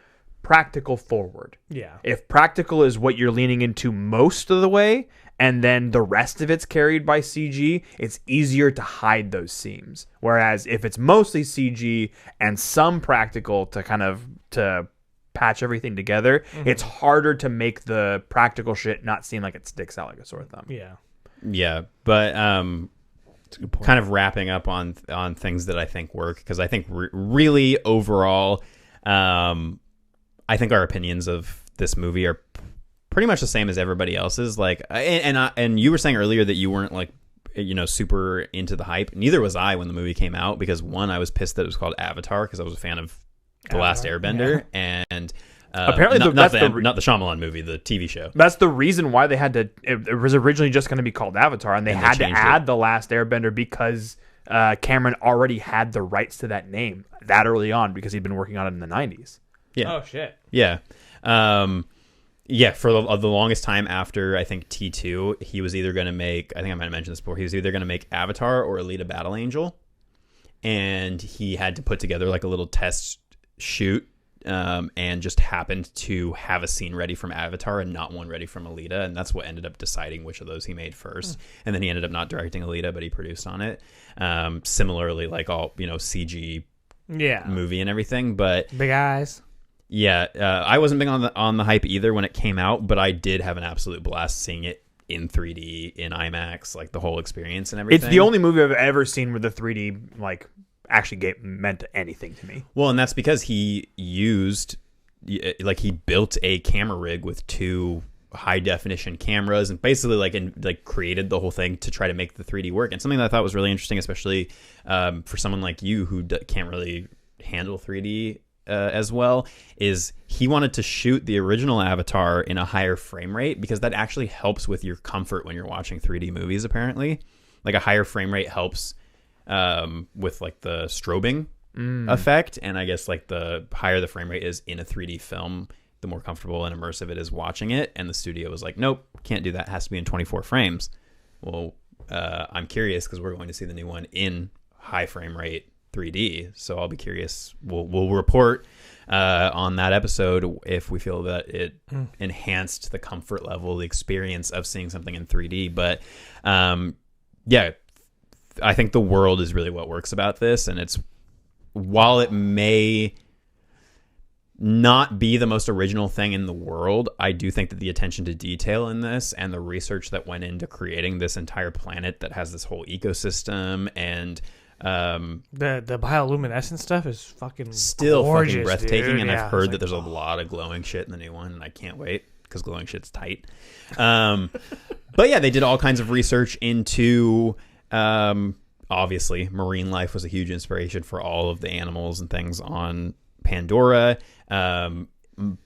practical forward. Yeah. If practical is what you're leaning into most of the way, and then the rest of it's carried by CG, it's easier to hide those seams. Whereas if it's mostly CG and some practical to patch everything together, it's harder to make the practical shit not seem like it sticks out like a sore thumb. Yeah. But kind of wrapping up on things that I think work, because I think really overall, I think our opinions of this movie are pretty much the same as everybody else's. Like, and you were saying earlier that you weren't like, super into the hype. Neither was I when the movie came out, because one, I was pissed that it was called Avatar because I was a fan of The Last Airbender, and Apparently not the Shyamalan movie, the TV show. That's the reason why they had to. It was originally just going to be called Avatar, and they had to add The Last Airbender because Cameron already had the rights to that name that early on because he'd been working on it in the 90s. Yeah. Oh shit. Yeah. Yeah, for the longest time after, I think, T2, he was either going to make, I think I might have mentioned this before, he was either going to make Avatar or Alita Battle Angel. And he had to put together like a little test shoot, and just happened to have a scene ready from Avatar and not one ready from Alita. And that's what ended up deciding which of those he made first. And then he ended up not directing Alita, but he produced on it. Similarly, like all, CG movie and everything. But big eyes. Yeah, I wasn't big on the hype either when it came out, but I did have an absolute blast seeing it in 3D, in IMAX, like the whole experience and everything. It's the only movie I've ever seen where the 3D actually meant anything to me. Well, and that's because he built a camera rig with 2 high definition cameras and basically created the whole thing to try to make the 3D work. And something that I thought was really interesting, especially for someone like you who can't really handle 3D as well, is he wanted to shoot the original Avatar in a higher frame rate because that actually helps with your comfort when you're watching 3D movies. Apparently, like a higher frame rate helps with like the strobing effect, and I guess like the higher the frame rate is in a 3D film, the more comfortable and immersive it is watching it. And the studio was like, nope, can't do that. It has to be in 24 frames. Well, I'm curious because we're going to see the new one in high frame rate 3D, so I'll be curious. We'll report on that episode if we feel that it enhanced the comfort level, the experience of seeing something in 3D. But yeah, I think the world is really what works about this, and it's, while it may not be the most original thing in the world, I do think that the attention to detail in this and the research that went into creating this entire planet that has this whole ecosystem and the bioluminescent stuff is fucking still gorgeous, fucking breathtaking, dude. and Yeah, I've heard it's that there's a lot of glowing shit in the new one, and I can't wait because glowing shit's tight. But yeah, they did all kinds of research into obviously marine life was a huge inspiration for all of the animals and things on Pandora.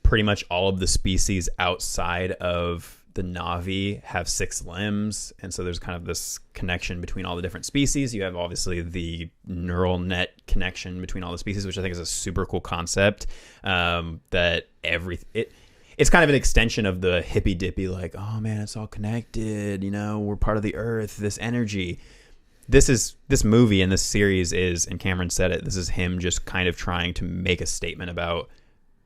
Pretty much all of the species outside of the Na'vi have 6 limbs, and so there's kind of this connection between all the different species. You have obviously the neural net connection between all the species, which I think is a super cool concept. That it's kind of an extension of the hippy dippy, like, oh man, it's all connected. We're part of the earth. This energy. This movie and this series is, and Cameron said it, this is him just kind of trying to make a statement about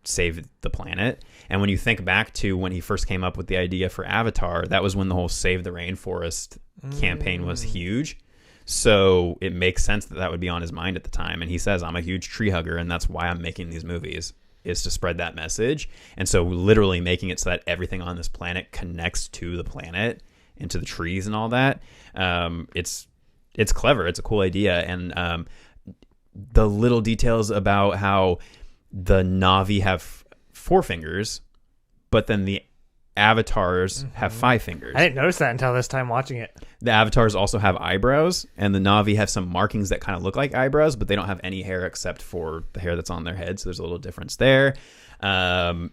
save the planet. And when you think back to when he first came up with the idea for Avatar, that was when the whole Save the Rainforest campaign was huge. So it makes sense that would be on his mind at the time. And he says, I'm a huge tree hugger, and that's why I'm making these movies. is to spread that message. And so literally making it so that everything on this planet connects to the planet and to the trees and all that. It's clever. It's a cool idea. And the little details about how the Na'vi have 4 fingers, but then the avatars have 5 fingers. I didn't notice that until this time watching it. The avatars also have eyebrows, and the Na'vi have some markings that kind of look like eyebrows, but they don't have any hair except for the hair that's on their head. So there's a little difference there. Because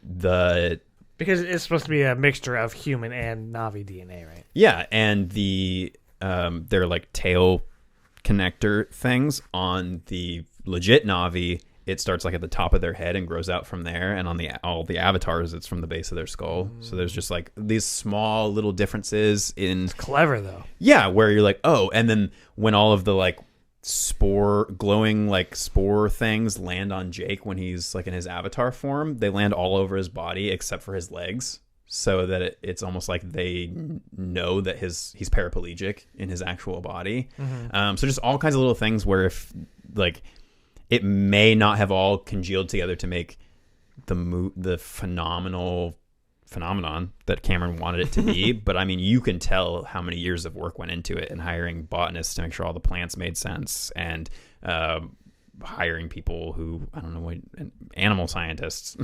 it's supposed to be a mixture of human and Na'vi DNA, right? Yeah, and their like tail connector things on the legit Na'vi, it starts like at the top of their head and grows out from there, and on all the avatars it's from the base of their skull. So there's just like these small little differences in Clever though. Yeah, where you're like, oh, and then when all of the like glowing like spore things land on Jake when he's like in his avatar form, they land all over his body except for his legs, so that it's almost like they know that he's paraplegic in his actual body. So just all kinds of little things where if like it may not have all congealed together to make the phenomenon that Cameron wanted it to be. But I mean, you can tell how many years of work went into it, and hiring botanists to make sure all the plants made sense, and hiring people who, I don't know, animal scientists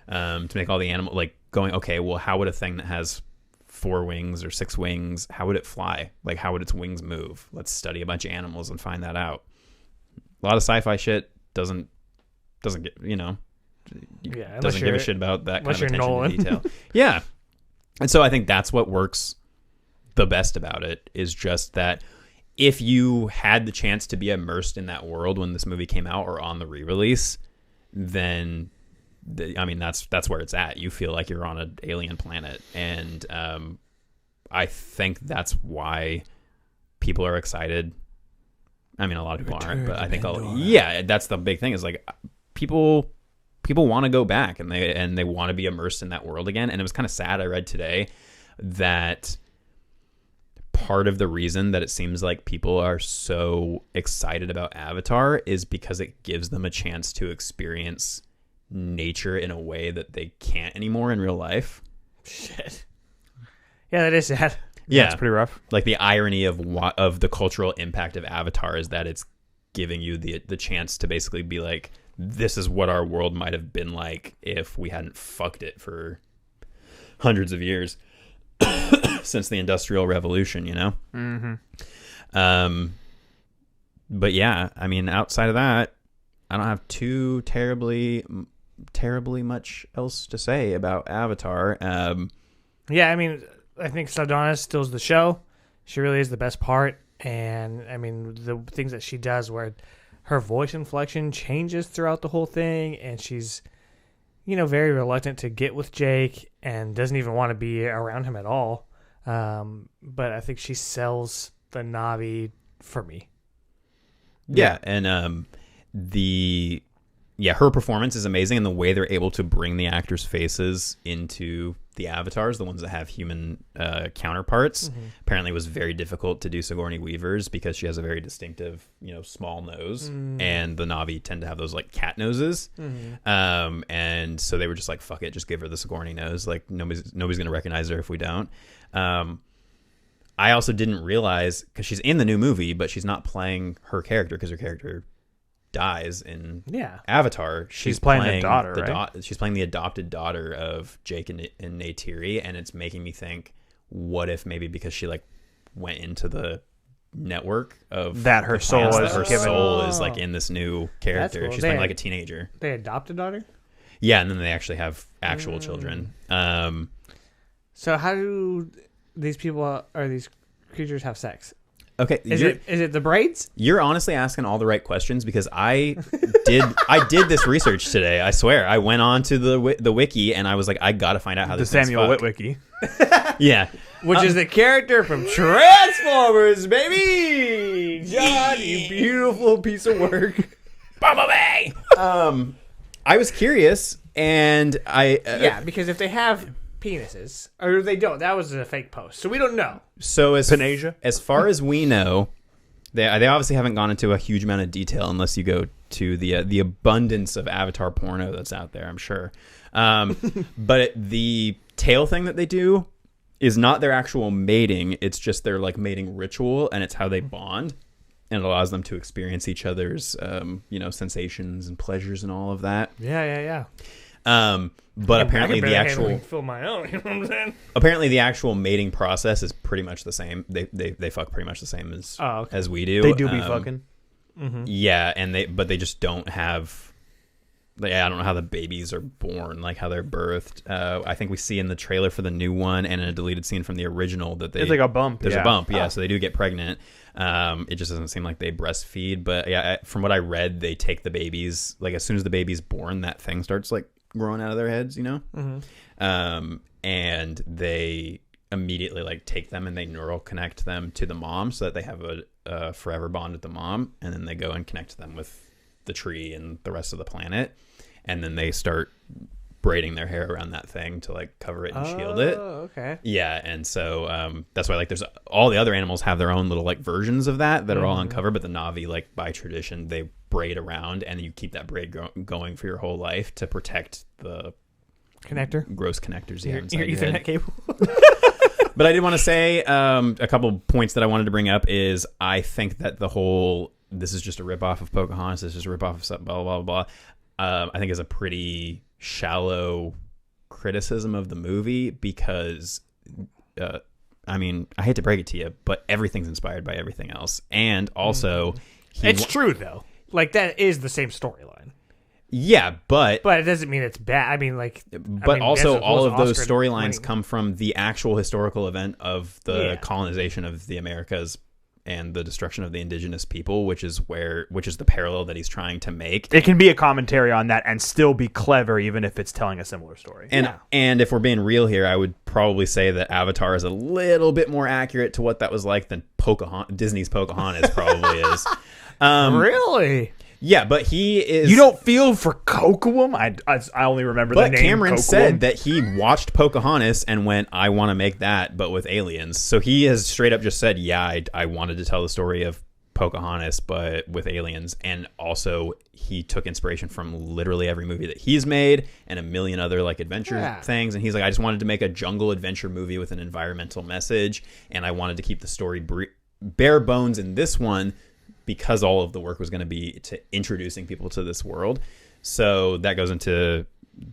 to make all the animal, like going, okay, well, how would a thing that has 4 wings or 6 wings, how would it fly? Like, how would its wings move? Let's study a bunch of animals and find that out. A lot of sci-fi shit doesn't get, doesn't give a shit about that kind of attention to detail. Yeah. And so I think that's what works the best about it, is just that if you had the chance to be immersed in that world when this movie came out or on the re-release, then that's where it's at. You feel like you're on an alien planet. And I think that's why people are excited. I mean, a lot of people aren't, but I think that's the big thing, is like people want to go back and they want to be immersed in that world again. And it was kind of sad. I read today that part of the reason that it seems like people are so excited about Avatar is because it gives them a chance to experience nature in a way that they can't anymore in real life. Shit. Yeah, that is sad. Yeah, it's pretty rough. Like the irony of the cultural impact of Avatar is that it's giving you the chance to basically be like, this is what our world might have been like if we hadn't fucked it for hundreds of years since the Industrial Revolution, you know? Mm-hmm. But yeah, I mean, outside of that, I don't have too terribly much else to say about Avatar. Yeah, I mean, I think Saldana steals the show. She really is the best part. And I mean, the things that she does where her voice inflection changes throughout the whole thing, and she's, very reluctant to get with Jake and doesn't even want to be around him at all. But I think she sells the Na'vi for me. Yeah, and her performance is amazing, and the way they're able to bring the actors' faces into the avatars, the ones that have human counterparts, apparently was very difficult to do Sigourney Weaver's because she has a very distinctive, small nose, and the Na'vi tend to have those like cat noses, and so they were just like, fuck it, just give her the Sigourney nose. Like nobody's gonna recognize her if we don't. I also didn't realize, because she's in the new movie, but she's not playing her character because her character dies in Avatar. She's playing the daughter, right? She's playing the adopted daughter of Jake and Neytiri, and it's making me think, what if maybe because she like went into the network of that her soul is like in this new character. Cool. She's playing like a teenager. They adopt a daughter? Yeah, and then they actually have actual children. So how do these people or these creatures have sex? Okay, is it the braids? You're honestly asking all the right questions, because I did this research today. I swear, I went on to the wiki and I was like, I gotta find out how the this Samuel Witwicky. Yeah, which is the character from Transformers, baby. John, you beautiful piece of work. Bumblebee. I was curious, and yeah, because if they have penises, or they don't, that was a fake post, so we don't know. So Panasia? As far as we know, they obviously haven't gone into a huge amount of detail unless you go to the abundance of Avatar porno that's out there, I'm sure. But the tail thing that they do is not their actual mating. It's just their like mating ritual, and it's how they bond, and it allows them to experience each other's, sensations and pleasures and all of that. Yeah. But apparently the actual fill my own. You know what I'm saying? apparently the actual mating process is pretty much the same. They fuck pretty much the same as we do. They do be fucking. Yeah, and they just don't have. I don't know how the babies are born, like how they're birthed. I think we see in the trailer for the new one and in a deleted scene from the original that There's like a bump. There's a bump, yeah. So they do get pregnant. It just doesn't seem like they breastfeed, but yeah, from what I read, they take the babies like as soon as the baby's born, that thing starts like growing out of their heads, and they immediately like take them and they neural connect them to the mom so that they have a forever bond with the mom, and then they go and connect them with the tree and the rest of the planet, and then they start braiding their hair around that thing to like cover it and shield it. Okay. Yeah, and so that's why like there's all the other animals have their own little like versions of that are all uncovered, but the Na'vi, like by tradition, they braid around, and you keep that braid going for your whole life to protect the Connector. gross connectors. Yeah, Your inside your Ethernet head. cable. But I did want to say a couple points that I wanted to bring up is I think that the whole this is just a ripoff of Pocahontas, this is a ripoff of something, blah blah blah. I think is a pretty shallow criticism of the movie because I mean, I hate to break it to you, but everything's inspired by everything else, and also It's true though. Like that is the same storyline. Yeah, but it doesn't mean it's bad. I mean, like, also all of those Oscar storylines winning. come from the actual historical event of the colonization of the Americas and the destruction of the indigenous people, which is the parallel that he's trying to make. It can be a commentary on that and still be clever, even if it's telling a similar story. And if we're being real here, I would probably say that Avatar is a little bit more accurate to what that was like than Disney's Pocahontas probably is. Really? Yeah, but he is. You don't feel for Kocoum? I only remember the name. But Cameron Kocoum. said that he watched Pocahontas and went, I want to make that, but with aliens. So he has straight up just said, yeah, I wanted to tell the story of Pocahontas, but with aliens. And also, he took inspiration from literally every movie that he's made and a million other like adventure things. And he's like, I just wanted to make a jungle adventure movie with an environmental message, and I wanted to keep the story bare bones in this one, because all of the work was going to be to introducing people to this world. So that goes into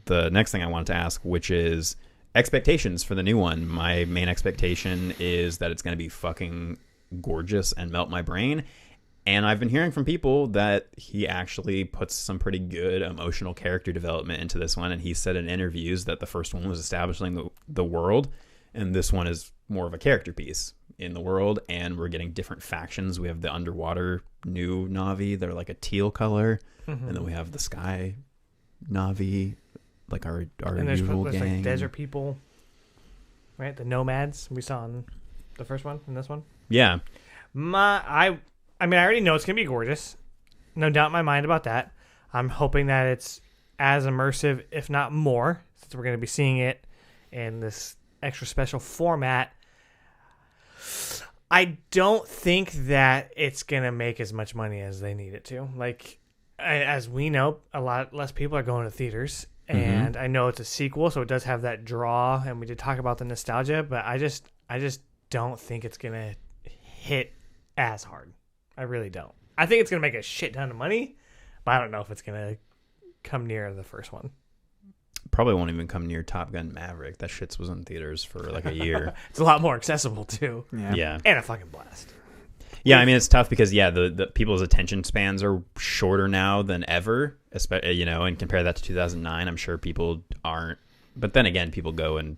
the next thing I wanted to ask, which is expectations for the new one. My main expectation is that it's going to be fucking gorgeous and melt my brain. And I've been hearing from people that he actually puts some pretty good emotional character development into this one. And he said in interviews that the first one was establishing the world, and this one is more of a character piece in the world, and we're getting different factions. We have the underwater new Na'vi, they're like a teal color, and then we have the sky Na'vi, like our and usual there's gang. like desert people, right? The nomads we saw in the first one and this one. Yeah. I mean, I already know it's gonna be gorgeous. No doubt in my mind about that. I'm hoping that it's as immersive, if not more, since we're gonna be seeing it in this extra special format. I don't think that it's going to make as much money as they need it to. Like, as we know, a lot less people are going to theaters. And I know it's a sequel, so it does have that draw. And we did talk about the nostalgia, but I just don't think it's going to hit as hard. I really don't. I think it's going to make a shit ton of money, but I don't know if it's going to come near the first one. Probably won't even come near Top Gun Maverick. That shit was in theaters for like a year. It's a lot more accessible, too. Yeah. And a fucking blast. Yeah, I mean, it's tough because, the people's attention spans are shorter now than ever, especially, and compare that to 2009. I'm sure people aren't. But then again, people go and,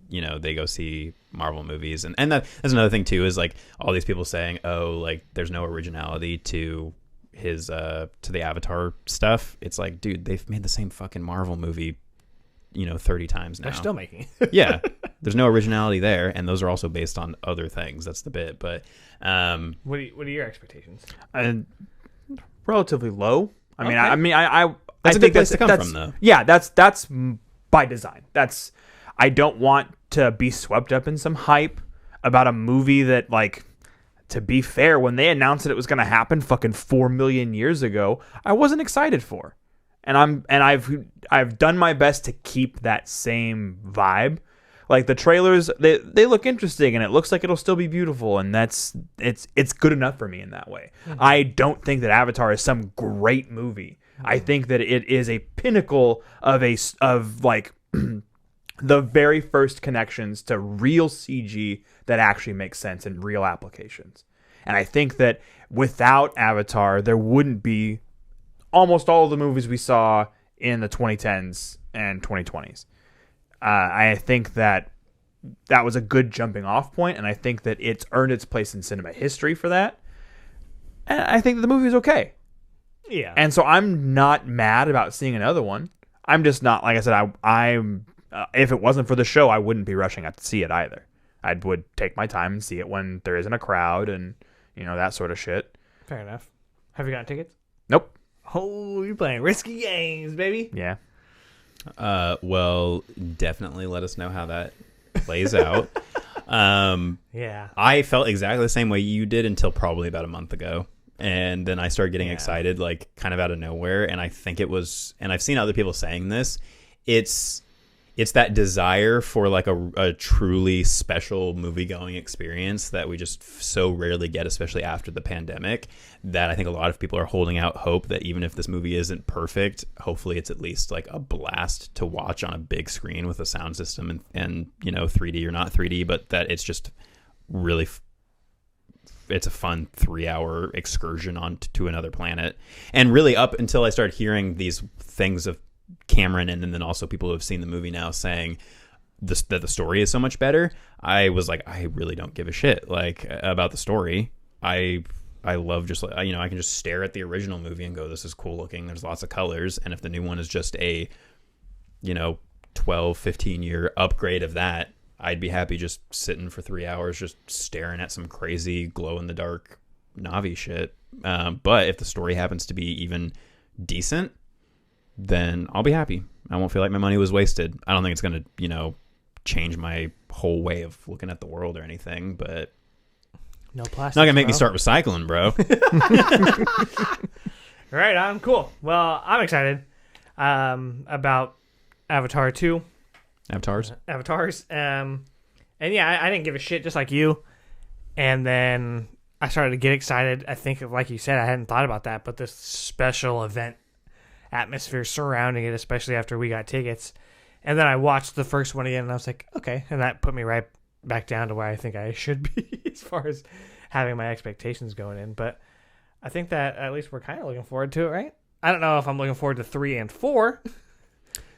they go see Marvel movies. And that's another thing, too, is like all these people saying, oh, like there's no originality to his to the Avatar stuff. It's like, dude, they've made the same fucking Marvel movie 30 times now. They're still making it. Yeah, there's no originality there, and those are also based on other things. That's the bit. But what are your expectations? Relatively low. I mean, that's I a think good place to come that's, from, though. Yeah, that's by design. I don't want to be swept up in some hype about a movie that, like, to be fair, when they announced that it was going to happen fucking 4 million years ago, I wasn't excited for. And I've done my best to keep that same vibe. Like the trailers, they look interesting, and it looks like it'll still be beautiful, and it's good enough for me in that way. Mm-hmm. I don't think that Avatar is some great movie. Mm-hmm. I think that it is a pinnacle of like the very first connections to real CG that actually makes sense in real applications. And I think that without Avatar, there wouldn't be almost all of the movies we saw in the 2010s and 2020s. I think that was a good jumping off point, and I think that it's earned its place in cinema history for that. And I think that the movie is okay. Yeah. And so I'm not mad about seeing another one. I'm just not, like I said, I'm if it wasn't for the show, I wouldn't be rushing out to see it either. I would take my time and see it when there isn't a crowd and, that sort of shit. Fair enough. Have you gotten tickets? Nope. Oh, you're playing risky games, baby. Yeah. Well, definitely let us know how that plays out. Yeah. I felt exactly the same way you did until probably about a month ago. And then I started getting excited, like kind of out of nowhere. And I think it was, and I've seen other people saying this, it's that desire for like a truly special movie-going experience that we just so rarely get, especially after the pandemic, that I think a lot of people are holding out hope that even if this movie isn't perfect, hopefully it's at least like a blast to watch on a big screen with a sound system and 3D or not 3D, but that it's just really it's a fun 3-hour excursion on to another planet. And really up until I started hearing these things of Cameron and then also people who have seen the movie now saying that the story is so much better, I was like, I really don't give a shit like about the story. I love just like, I can just stare at the original movie and go, this is cool looking, there's lots of colors. And if the new one is just a 12-15 year upgrade of that, I'd be happy just sitting for 3 hours just staring at some crazy glow in the dark Na'vi shit. But if the story happens to be even decent, then I'll be happy. I won't feel like my money was wasted. I don't think it's going to, change my whole way of looking at the world or anything, but no plastic. Not going to make me start recycling, bro. Right on. Cool. Well, I'm excited about Avatar 2. Avatars. And yeah, I didn't give a shit just like you. And then I started to get excited. I think, like you said, I hadn't thought about that, but this special event atmosphere surrounding it, especially after we got tickets. And then I watched the first one again, and I was like, okay. And that put me right back down to where I think I should be as far as having my expectations going in. But I think that at least we're kind of looking forward to it, right? I don't know if I'm looking forward to 3 and 4.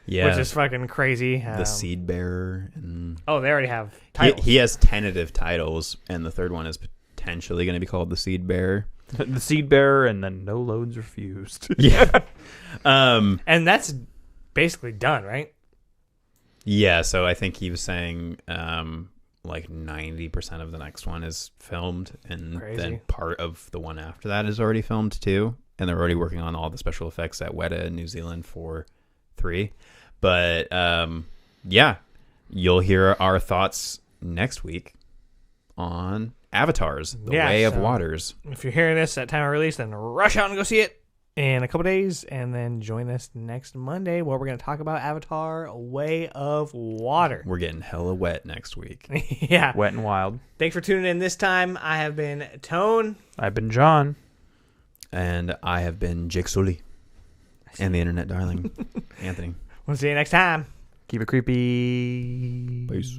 Yeah. Which is fucking crazy. The Seed Bearer. And they already have titles. He has tentative titles, and the third one is potentially going to be called The Seed Bearer. The Seed Bearer, and then No Loads Refused. Yeah. And that's basically done, right? Yeah, so I think he was saying like 90% of the next one is filmed, and then part of the one after that is already filmed too. And they're already working on all the special effects at Weta in New Zealand for 3. But yeah, you'll hear our thoughts next week on Avatars, The Way of Waters. If you're hearing this at time of release, then rush out and go see it in a couple days, and then join us next Monday where we're going to talk about Avatar, Way of Water. We're getting hella wet next week. Yeah. Wet and wild. Thanks for tuning in this time. I have been Tone. I've been John. And I have been Jake Sully. And the internet darling, Anthony. We'll see you next time. Keep it creepy. Peace.